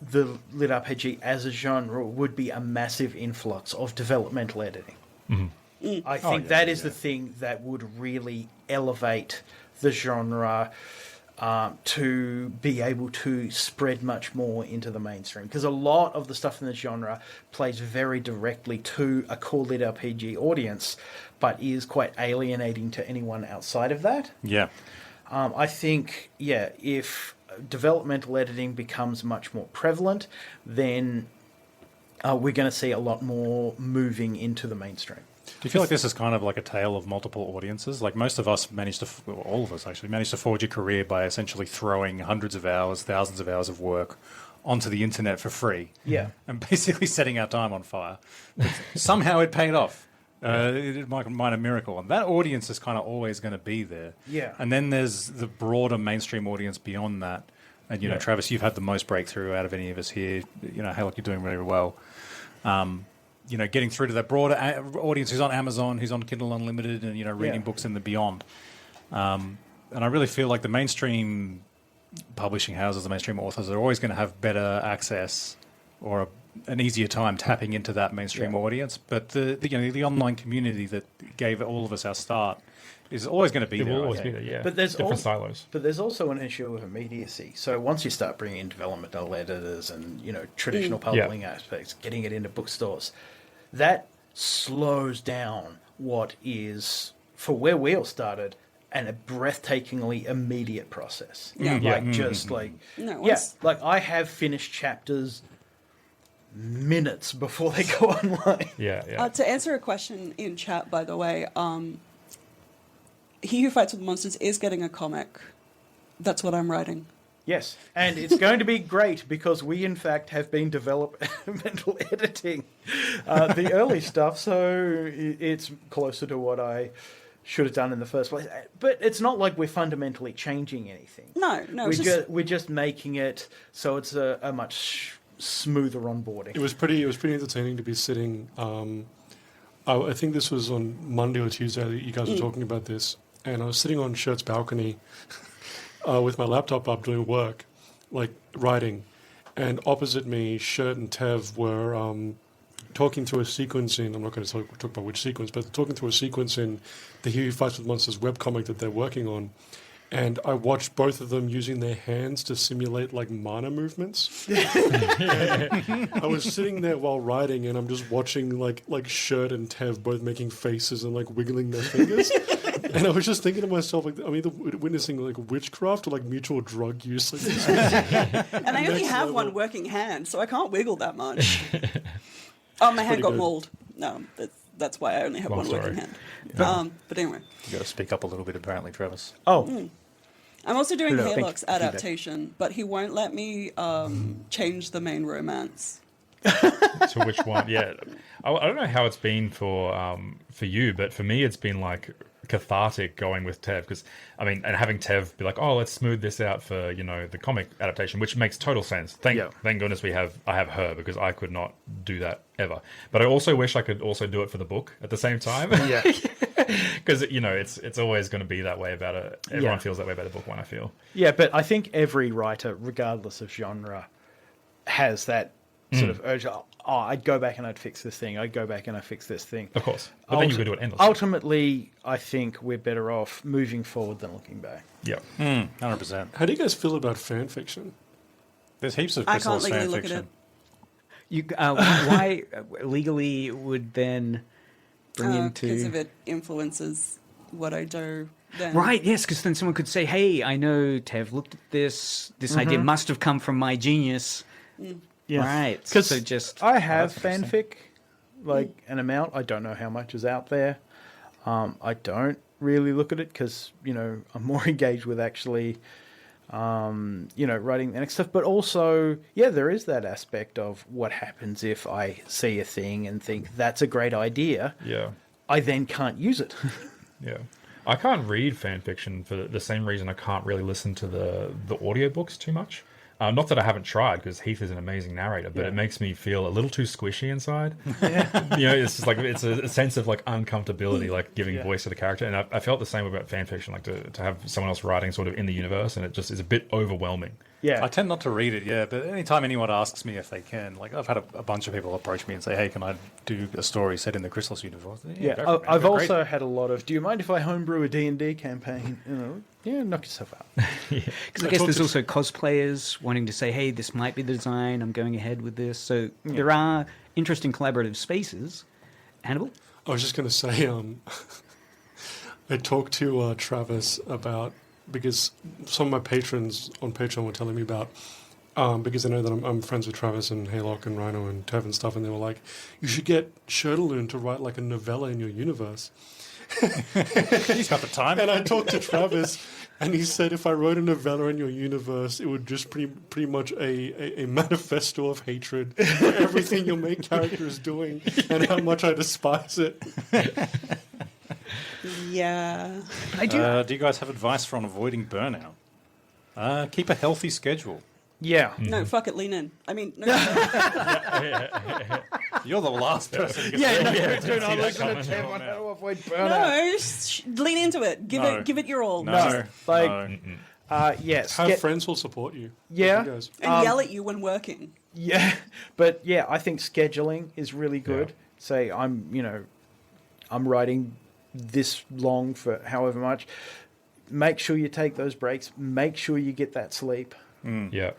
the LitRPG as a genre would be a massive influx of developmental editing. Mm-hmm. I think that is the thing that would really elevate the genre to be able to spread much more into the mainstream. Because a lot of the stuff in the genre plays very directly to a core LitRPG audience, but is quite alienating to anyone outside of that. Yeah. I think, if developmental editing becomes much more prevalent, then we're going to see a lot more moving into the mainstream. Do you feel like this is kind of like a tale of multiple audiences? Like most of us managed to, well, all of us actually, managed to forge a career by essentially throwing hundreds of hours, thousands of hours of work onto the internet for free. Yeah. And basically setting our time on fire. But somehow it paid off. It might a miracle. And that audience is kind of always going to be there. Yeah. And then there's the broader mainstream audience beyond that. And, you know, Travis, you've had the most breakthrough out of any of us here. You know, Haylock, you're doing really well. You know, getting through to that broader audience who's on Amazon, who's on Kindle Unlimited, and, you know, reading books in the beyond. And I really feel like the mainstream publishing houses, the mainstream authors are always going to have better access or an easier time tapping into that mainstream audience. But the online community that gave all of us our start is always going to be It there. will I always think. be there, yeah. But there's different also, silos. But there's also an issue of immediacy. So once you start bringing in developmental editors and, you know, traditional publishing aspects, getting it into bookstores, that slows down what is, for where we all started, and a breathtakingly immediate process. Like I have finished chapters minutes before they go online. To answer a question in chat, by the way, He Who Fights with Monsters is getting a comic. That's what I'm writing. Yes, and it's going to be great because we, in fact, have been developmental editing the early stuff, so it's closer to what I should have done in the first place. But it's not like we're fundamentally changing anything. No, We're just making it so it's a much smoother onboarding. It was pretty entertaining to be sitting. I think this was on Monday or Tuesday. You guys were talking about this, and I was sitting on Shirt's balcony with my laptop up doing work, like writing, and opposite me, Shirt and Tev were talking through a sequence in. I'm not going to talk about which sequence, but talking through a sequence in the He Who Fights with Monsters webcomic that they're working on. And I watched both of them using their hands to simulate like mana movements. I was sitting there while writing, and I'm just watching like Shirt and Tev both making faces and like wiggling their fingers. And I was just thinking to myself, like, I'm either witnessing like witchcraft or like mutual drug use. And I only have one working hand, so I can't wiggle that much. Oh, my hand got mauled. No, that's why I only have one working hand. But anyway. You got to speak up a little bit, apparently, Travis. Oh. I'm also doing Haylock's adaptation, but he won't let me change the main romance. To which one? Yeah, I don't know how it's been for you, but for me, it's been like cathartic going with Tev, because I mean, and having Tev be like, oh, let's smooth this out for the comic adaptation, which makes total sense. Thank goodness I have her, because I could not do that ever. But I also wish I could also do it for the book at the same time. Yeah. Because it's always going to be that way about it. Everyone feels that way about a book one, I feel. Yeah, but I think every writer, regardless of genre, has that sort of urge. Oh, I'd go back and I'd fix this thing. I'd go back and I'd fix this thing. Of course, but then you could do it endlessly. Ultimately, I think we're better off moving forward than looking back. Yeah, 100%. How do you guys feel about fan fiction? There's heaps of I can't Chrysalis legally fan look at fiction. it. Why legally would then bring into... Because if it influences what I do, then... Right, yes, because then someone could say, hey, I know Tev looked at this. This idea must have come from my genius. Yeah. Right. Because so just I have fanfic, like an amount. I don't know how much is out there. I don't really look at it because, I'm more engaged with actually, writing the next stuff. But also, there is that aspect of what happens if I see a thing and think that's a great idea. Yeah. I then can't use it. Yeah. I can't read fan fiction for the same reason I can't really listen to the audiobooks too much. Not that I haven't tried, because Heath is an amazing narrator, but it makes me feel a little too squishy inside. It's just like it's a sense of like uncomfortability, like giving voice to the character. And I felt the same about fan fiction, like to have someone else writing sort of in the universe, and it just is a bit overwhelming. Yeah, I tend not to read it, but anytime anyone asks me if they can, like I've had a bunch of people approach me and say, hey, can I do a story set in the Chrysalis universe? I've also had a lot of, do you mind if I homebrew a D&D campaign? Knock yourself out. Because I guess there's also cosplayers wanting to say, hey, this might be the design, I'm going ahead with this. So there are interesting collaborative spaces. Hannibal? I was just going to say, I talked to Travis about, because some of my patrons on Patreon were telling me about, because they know that I'm friends with Travis and Haylock and Rhino and Tev and stuff, and they were like, you should get Shirtaloon to write like a novella in your universe. He's got the time. And I talked to Travis, and he said if I wrote a novella in your universe, it would just pretty much a manifesto of hatred for everything your main character is doing and how much I despise it. Yeah. I do. Do you guys have advice for on avoiding burnout? Keep a healthy schedule. Yeah. No, fuck it, lean in. I mean, no. You're the last person. Do not listen to Tev on how to avoid burnout. No, lean into it. Give it your all. No. Yes. Have friends who'll support you. Yeah. You guys. And yell at you when working. Yeah. But I think scheduling is really good. Yeah. Say I'm writing this long for however much. Make sure you take those breaks. Make sure you get that sleep. Yeah.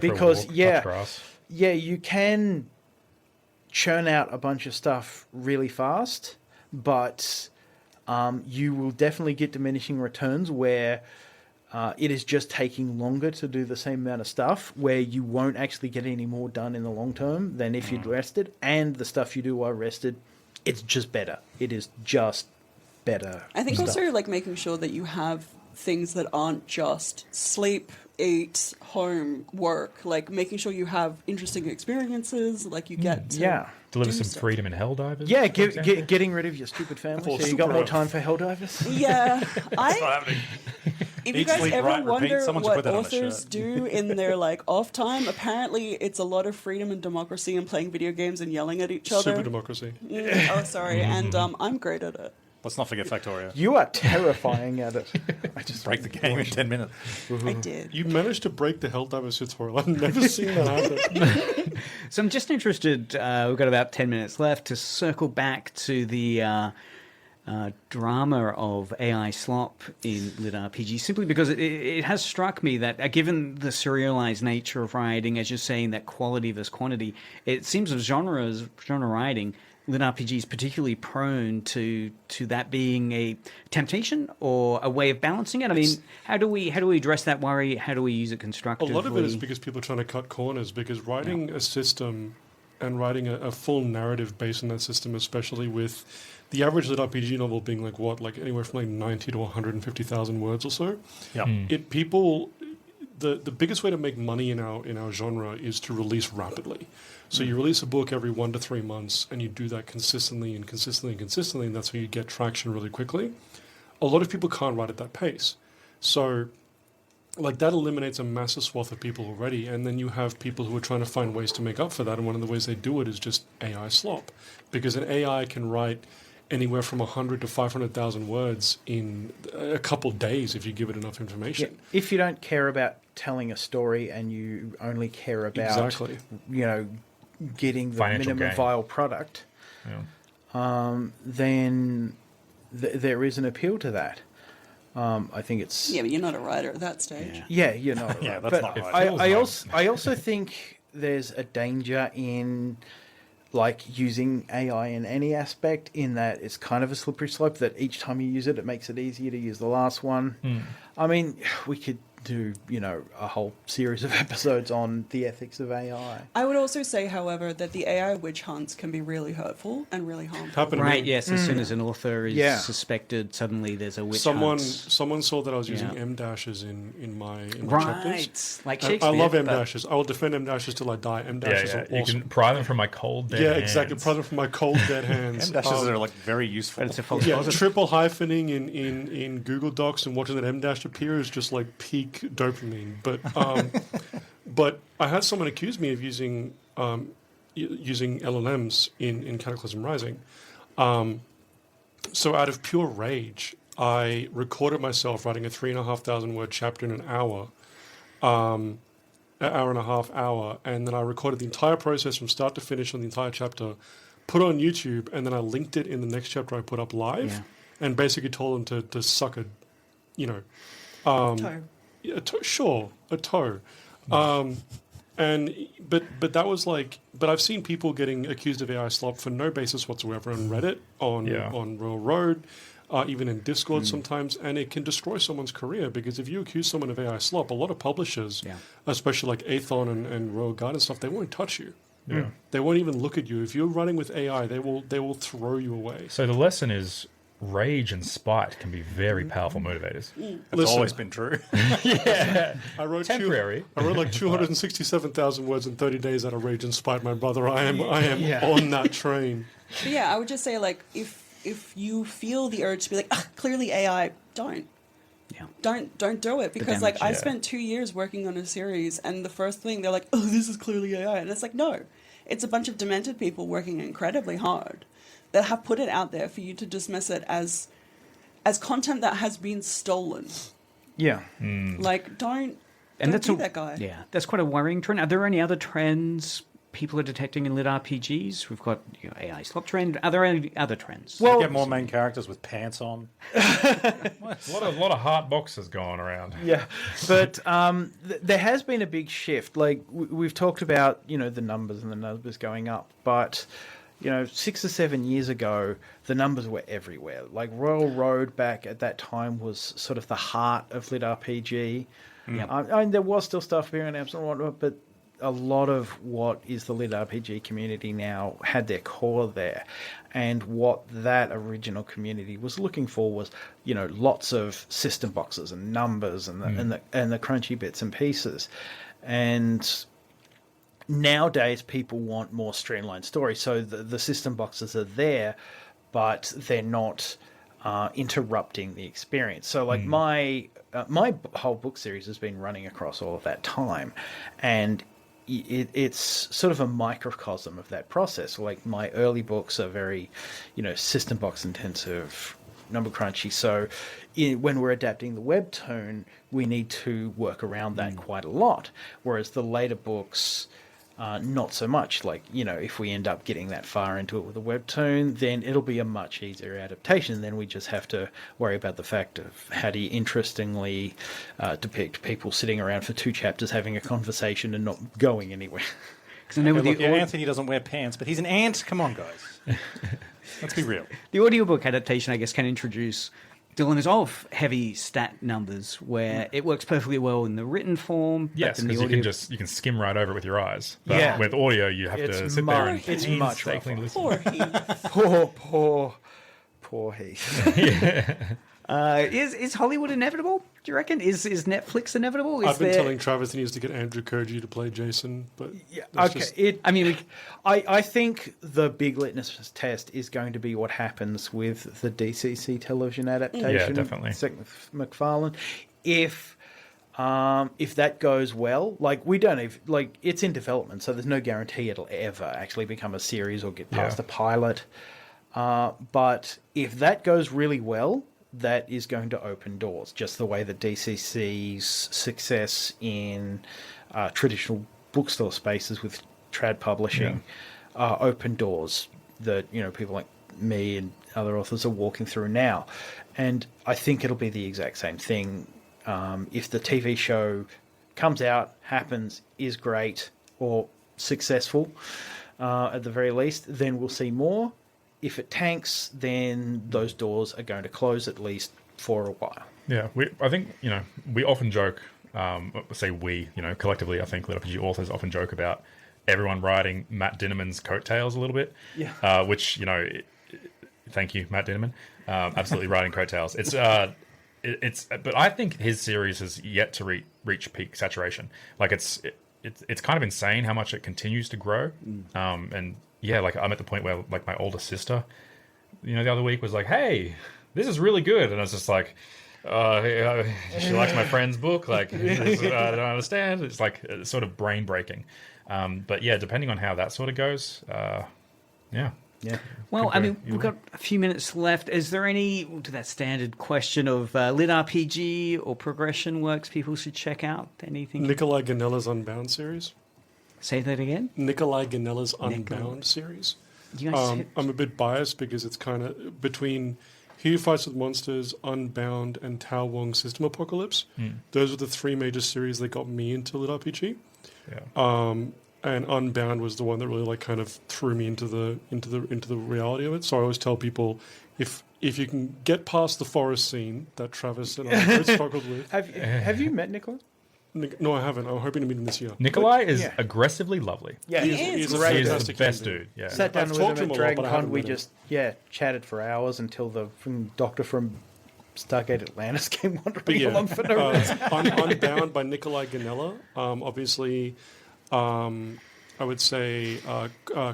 Because touch grass. you can churn out a bunch of stuff really fast, but you will definitely get diminishing returns where it is just taking longer to do the same amount of stuff, where you won't actually get any more done in the long term than if you'd rested, and the stuff you do while rested, it's just better. It is just better. I think stuff. also like making sure that you have things that aren't just sleep, eat, home, work. Like making sure you have interesting experiences. Like you get to Deliver do some stuff. freedom in Helldivers. Yeah, for example. getting rid of your stupid family, Or so you got more super- time for Helldivers. Yeah, Not happening. If you Eat, guys sleep, ever write, repeat. wonder Someone should what put that on a authors shirt. do in their like off time, apparently it's a lot of freedom and democracy and playing video games and yelling at each other. Super democracy. Oh, sorry, and I'm great at it. Let's not forget Factorio. You are terrifying at it. I just break the game in 10 minutes. I did. You managed to break the Helldivers tutorial. I've never seen that happen. So I'm just interested, we've got about 10 minutes left, to circle back to the drama of AI slop in LitRPG, simply because it has struck me that given the serialized nature of writing, as you're saying, that quality versus quantity, it seems of genre writing, LitRPG is particularly prone to that being a temptation or a way of balancing it. I mean, how do we address that worry? How do we use it A constructively? lot of it is because people are trying to cut corners, because writing a system and writing a full narrative based on that system, especially with the average LitRPG novel being like anywhere from like 90 to 150,000 words or so. Yeah. The biggest way to make money in our genre is to release rapidly. So you release a book every 1 to 3 months, and you do that consistently, and that's how you get traction really quickly. A lot of people can't write at that pace. So like that eliminates a massive swath of people already, and then you have people who are trying to find ways to make up for that, and one of the ways they do it is just AI slop. Because an AI can write anywhere from 100 to 500,000 words in a couple of days if you give it enough information. Yeah, if you don't care about telling a story and you only care about Exactly. getting the Financial minimum gain. viable product, then there is an appeal to that. I think it's Yeah, but you're not a writer at that stage. yeah, you're not. Yeah, right. that's But not right. I also think there's a danger in like using AI in any aspect, in that it's kind of a slippery slope that each time you use it, it makes it easier to use the last one. I mean, we could do, a whole series of episodes on the ethics of AI. I would also say, however, that the AI witch hunts can be really hurtful and really harmful. Happened to Right, me. yes, as soon as an author is Yeah. suspected, suddenly there's a witch Someone hunt. saw that I was using Yeah. M dashes in my chapters. Right, like I Shakespeare. love M but- dashes. I will defend M dashes till I die. M Yeah, dashes yeah. are You awesome. can pry them from my cold dead Yeah, hands. exactly. Pry them from my cold dead hands. M dashes Um, are like very useful. But it's a false Yeah, positive. triple hyphening in Google Docs and watching that M dash appear is just like peak dopamine. But I had someone accuse me of using LLMs in Cataclysm Rising. So out of pure rage, I recorded myself writing a 3,500 word chapter in an hour, an hour and a half, and then I recorded the entire process from start to finish on the entire chapter, put it on YouTube, and then I linked it in the next chapter I put up live, Yeah. and basically told them to suck a, Toe. yeah, a toe. But that was like, but I've seen people getting accused of AI slop for no basis whatsoever on Reddit, on Royal Road, even in Discord sometimes, and it can destroy someone's career, because if you accuse someone of AI slop, a lot of publishers, especially like Aethon and Royal Guard and stuff, they won't touch you. Yeah. They won't even look at you. If you're running with AI, they will throw you away. So the lesson is rage and spite can be very powerful motivators. That's Listen. always been true. Yeah. I wrote Temporary. I wrote like 267,000 words in 30 days out of rage and spite, my brother. I am on that train. But yeah, I would just say, like, if you feel the urge to be like, clearly AI, don't. Yeah. Don't do it, because like I yeah. spent 2 years working on a series, and the first thing they're like, oh, this is clearly AI, and it's like, no, it's a bunch of demented people working incredibly hard that have put it out there for you to dismiss it as content that has been stolen. Yeah. Like, don't that's be that guy. Yeah, that's quite a worrying trend. Are there any other trends people are detecting in lit RPGs? We've got AI slop trend. Are there any other trends? Well, get more main characters with pants on. A lot of heart boxes going around. Yeah, but there has been a big shift. Like we've talked about, the numbers and the numbers going up, but 6 or 7 years ago, the numbers were everywhere. Like Royal Road back at that time was sort of the heart of lit RPG. I mean, there was still stuff appearing on Amazon and whatnot, but a lot of what is the lit RPG community now had their core there, and what that original community was looking for was, lots of system boxes and numbers and the crunchy bits and pieces. And nowadays people want more streamlined stories, so the system boxes are there, but they're not interrupting the experience. So like my whole book series has been running across all of that time, and it's sort of a microcosm of that process. Like my early books are very, system box intensive, number crunchy. So when we're adapting the webtoon, we need to work around that quite a lot. Whereas the later books, not so much. Like, if we end up getting that far into it with a webtoon, then it'll be a much easier adaptation. Then we just have to worry about the fact of how do you interestingly depict people sitting around for 2 chapters having a conversation and not going anywhere. Anthony doesn't wear pants, but he's an ant. Come on, guys. Let's be real. The audiobook adaptation, I guess, can introduce dilemmas of heavy stat numbers where it works perfectly well in the written form. Yes, because you can skim right over it with your eyes. But Yeah. with audio, you have to sit there and it's much rougher. painstakingly listen. Poor Heath. Poor Heath. Is Hollywood inevitable? Do you reckon? Is Netflix inevitable? I've been telling Travis he needs to get Andrew Koji to play Jason, but I think the big litmus test is going to be what happens with the DCC television adaptation. Yeah, definitely. McFarlane. If that goes well, it's in development, so there's no guarantee it'll ever actually become a series or get past a pilot. But if that goes really well, that is going to open doors, just the way that DCC's success in traditional bookstore spaces with trad publishing open doors that people like me and other authors are walking through now. And I think it'll be the exact same thing. If the TV show comes out, happens, is great or successful at the very least, then we'll see more. If it tanks, then those doors are going to close at least for a while. Yeah, I think, we often joke, say we, collectively, I think LitRPG authors often joke about everyone riding Matt Dinnerman's coattails a little bit. Yeah. Which, thank you, Matt Dinnerman. Absolutely riding coattails. But I think his series has yet to reach peak saturation. Like it's kind of insane how much it continues to grow. And yeah, like I'm at the point where like my older sister, the other week was like, "Hey, this is really good," and I was just like, "She likes my friend's book. Like, I don't understand." It's like sort of brain breaking. But yeah, depending on how that sort of goes, yeah. Well, we've got a few minutes left. Is there to that standard question of lit RPG or progression works people should check out? Anything? Nikolai Ganella's Unbound series. Say that again? Nikolai Ganella's Unbound series. You guys I'm a bit biased because it's kind of between He Who Fights with Monsters, Unbound, and Tao Wong's System Apocalypse. Those were the 3 major series that got me into lit RPG. Yeah. And Unbound was the one that really kind of threw me into the reality of it. So I always tell people, if you can get past the forest scene that Travis and I both struggled with. Have you met Nicola? No, I haven't. I'm hoping to meet him this year. Nikolai is aggressively lovely. Yeah, he's a He is fantastic the best human dude. Yeah. Sat down I've with talked him to at him a lot, Dragon but I Con. haven't We met him. just chatted for hours until the Doctor from Stargate Atlantis came wandering Yeah, along for no reason. Unbound by Nikolai Ganella. Obviously, I would say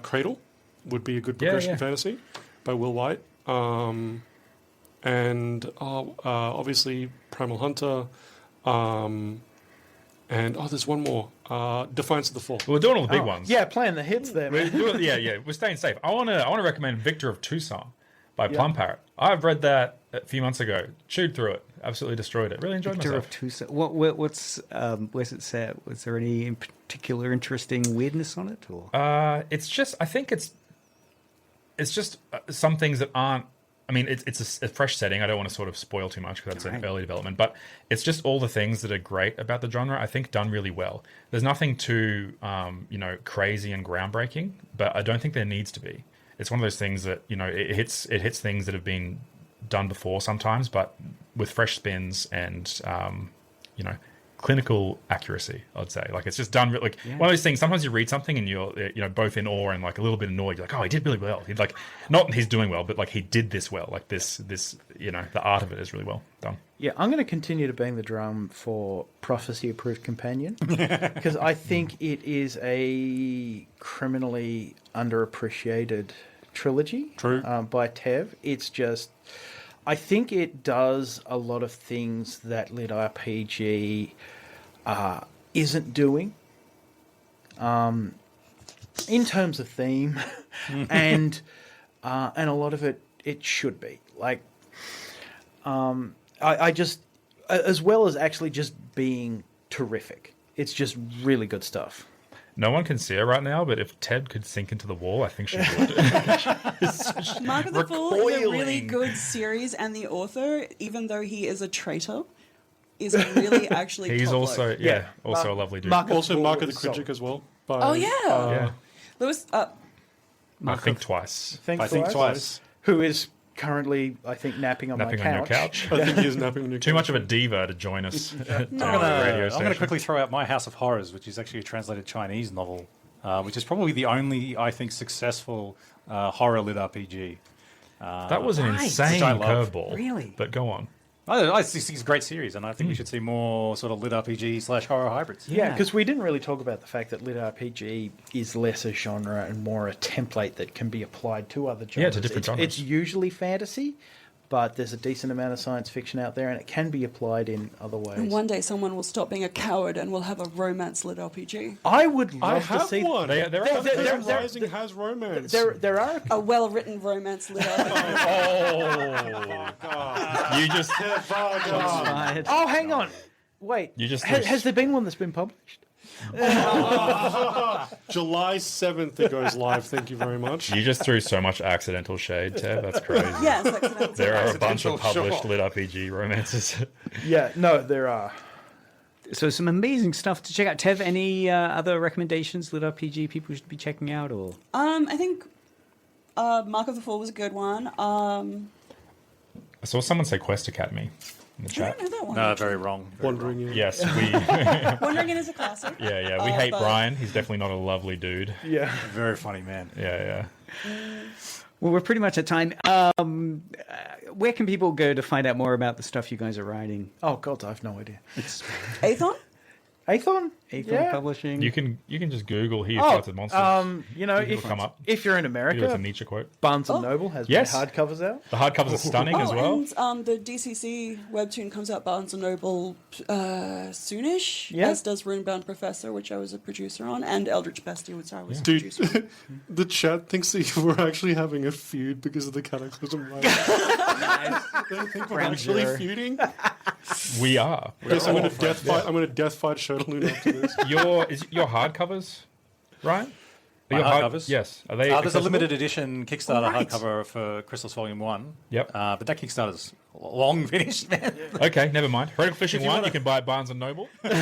Cradle would be a good progression fantasy by Will White. And obviously Primal Hunter. And there's one more. Defiance of the Fall. We're doing all the big ones. Yeah, playing the hits there. We're we're staying safe. I want to recommend Victor of Tucson by Plum Parrot. I've read that a few months ago. Chewed through it. Absolutely destroyed it. Really enjoyed Victor myself. of Tucson. Where's it set? Was there any in particular interesting weirdness on it? Or It's just, I think it's just some things that aren't. I mean, it's a fresh setting. I don't want to sort of spoil too much because that's an early development, but it's just all the things that are great about the genre, I think, done really well. There's nothing too, crazy and groundbreaking, but I don't think there needs to be. It's one of those things that, it hits things that have been done before sometimes, but with fresh spins and, clinical accuracy, I'd say. Like, it's just done like one of those things. Sometimes you read something and you're both in awe and like a little bit annoyed. You're like, oh, he did really well. He's like, not he's doing well, but like he did this well. Like this the art of it is really well done. Yeah, I'm going to continue to bang the drum for Prophecy Approved Companion because I think it is a criminally underappreciated trilogy by Tev. It's just, I think it does a lot of things that LitRPG isn't doing in terms of theme, and a lot of it should be like. I just, as well as actually just being terrific, it's just really good stuff. No one can see her right now, but if Ted could sink into the wall, I think she would. Mark of the Fool is a really good series, and the author, even though he is a traitor, is really actually He's top also bloke. also a lovely dude. Mark of the Critic as well. Oh yeah, Lewis. I think twice. I think twice. Who is currently, I think, napping on Napping my on your couch. I think he is napping on your couch. Too much of a diva to join us. I'm going to quickly throw out My House of Horrors, which is actually a translated Chinese novel, which is probably the only, I think, successful horror lit RPG. That was an insane curveball. Really? But go on. I think it's a great series, and I think we should see more sort of lit RPG / horror hybrids. Yeah, because we didn't really talk about the fact that LitRPG is less a genre and more a template that can be applied to other genres. Yeah, to different genres. It's usually fantasy, but there's a decent amount of science fiction out there, and it can be applied in other ways. And one day someone will stop being a coward and we'll have a romance lit RPG. I would love to have see one. There has romance. There are A well-written romance lit RPG. You just Tevagah. Oh, hang on. Wait. You just has there been one that's been published? July 7th it goes live. Thank you very much. You just threw so much accidental shade, Tev. That's crazy. Yes, accidental. There are a bunch of published lit RPG romances. Yeah, no, there are. So some amazing stuff to check out. Tev, any other recommendations lit RPG people should be checking out? Or I think Mark of the Fool was a good one. I saw someone say Quest Academy in the I chat. don't know that one. No, very wrong. Wandering in. Yes, we. Wandering In is a classic. Yeah. We hate Brian. He's definitely not a lovely dude. Yeah. Very funny man. Yeah. well, we're pretty much at time. Where can people go to find out more about the stuff you guys are writing? Oh, God, I have no idea. It's Aethon? Aethon? Publishing. You can just Google "Here Fights with Monsters." If come up. if you're in It's a America, Nietzsche quote. Barnes and Noble has Yes. hardcovers out. The hardcovers are stunning as well. And the DCC webtoon comes out Barnes & Noble soonish, Yeah. as does Runebound Professor, which I was a producer on, and Eldritch Bestia, which I was a Dude, producer on. the chat thinks that we're actually having a feud because of the Cataclysm. They think we're actually feuding. We are. Yes, I'm going to death fight. I'm going to death fight Shirtaloon after this. Your hardcovers, right? My Your hardcovers? Yes. Are they? There's a accessible? limited edition Kickstarter Right. hardcover for Crystals Volume 1. Yep. But that Kickstarter's long finished, man. Okay, never mind. Heretical Fishing If you 1, wanna- you can buy at Barnes & Noble. Moving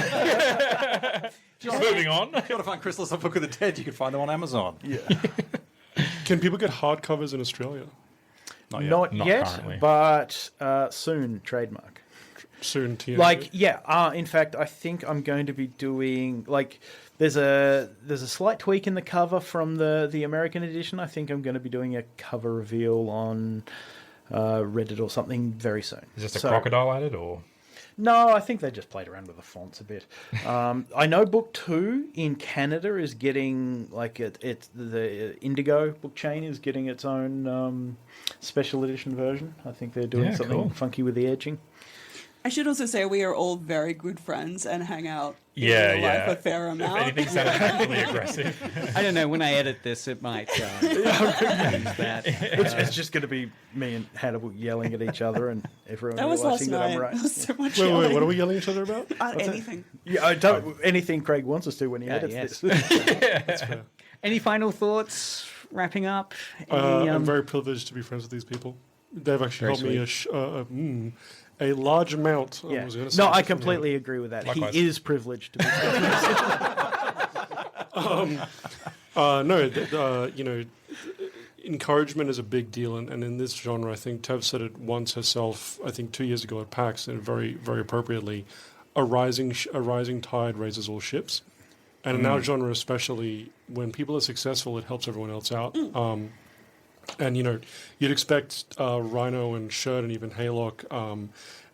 on. If you want to find Crystals, the Book of the Dead, you can find them on Amazon. Yeah. Can people get hardcovers in Australia? Not yet. Not Not yet, currently. but soon, trademark. Soon, TM. In fact, I think I'm going to be doing there's a slight tweak in the cover from the American edition. I think I'm going to be doing a cover reveal on Reddit or something very soon. Is this a crocodile added or? No, I think they just played around with the fonts a bit. I know Book 2 in Canada is getting the Indigo book chain is getting its own special edition version. I think they're doing something cool. funky with the edging. I should also say we are all very good friends and hang out in Yeah, real life a fair If amount. anything sounded actually aggressive. I don't know. When I edit this, it might use that. It's just going to be me and Hannibal yelling at each other and everyone That was last realizing that night. I'm right. There was so much wait, yelling. what are we yelling at each other about? Anything. Yeah, I don't. Anything Craig wants us to when he edits this. That's fair. Any final thoughts? Wrapping up. Any, I'm very privileged to be friends with these people. They've actually helped me a large amount. Yeah. was gonna say No, I something. completely agree with that. Likewise. He is privileged to be. Encouragement is a big deal, and in this genre, I think Tev said it once herself, I think 2 years ago at PAX, and very, very appropriately, a rising tide raises all ships. And in our genre especially, when people are successful, it helps everyone else out. And, you'd expect Rhino and Shirt and even Haylock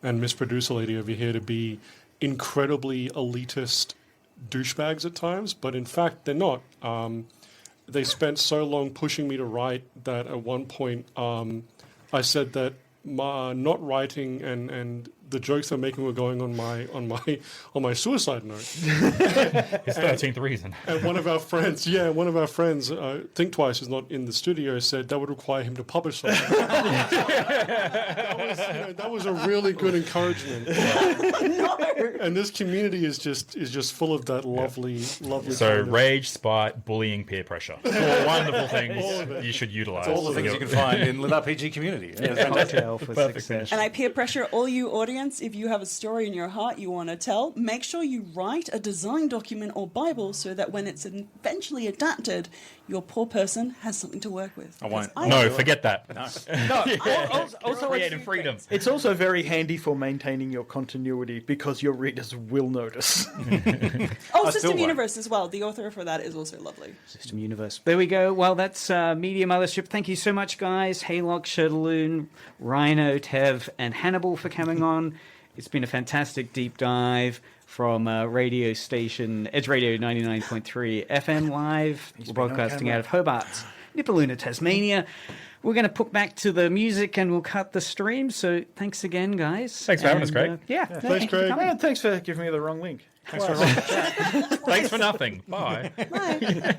and Miss Producer Lady over here to be incredibly elitist douchebags at times, but in fact, they're not. They spent so long pushing me to write that at one point I said that my not writing and the jokes they're making were going on my suicide note. His 13th reason. And one of our friends, Think Twice, who's not in the studio, said that would require him to publish something. that was a really good encouragement. And this community is just full of that lovely. So rage, spite, bullying, peer pressure. All wonderful things you should utilize. All the things you can find in LitRPG community. Cocktail for success. And I peer pressure all you audience, if you have a story in your heart you want to tell, make sure you write a design document or Bible so that when it's eventually adapted, your poor person has something to work with. I won't. No, forget that. Also, Creative freedom. it's also very handy for maintaining your continuity because your readers will notice. System Universe as well. The author for that is also lovely. System Universe. There we go. Well, that's Media Mothership. Thank you so much, guys. Haylock, Shirtaloon, Rhino, Tev, and Hannibal for coming on. It's been a fantastic deep dive from radio station Edge Radio 99.3 FM live. We're broadcasting out of Hobart, Nipaluna, Tasmania. We're going to put back to the music and we'll cut the stream. So thanks again, guys. Thanks for having us, Craig. Thanks, Craig. And thanks for giving me the wrong link. Thanks for nothing. Bye. Bye.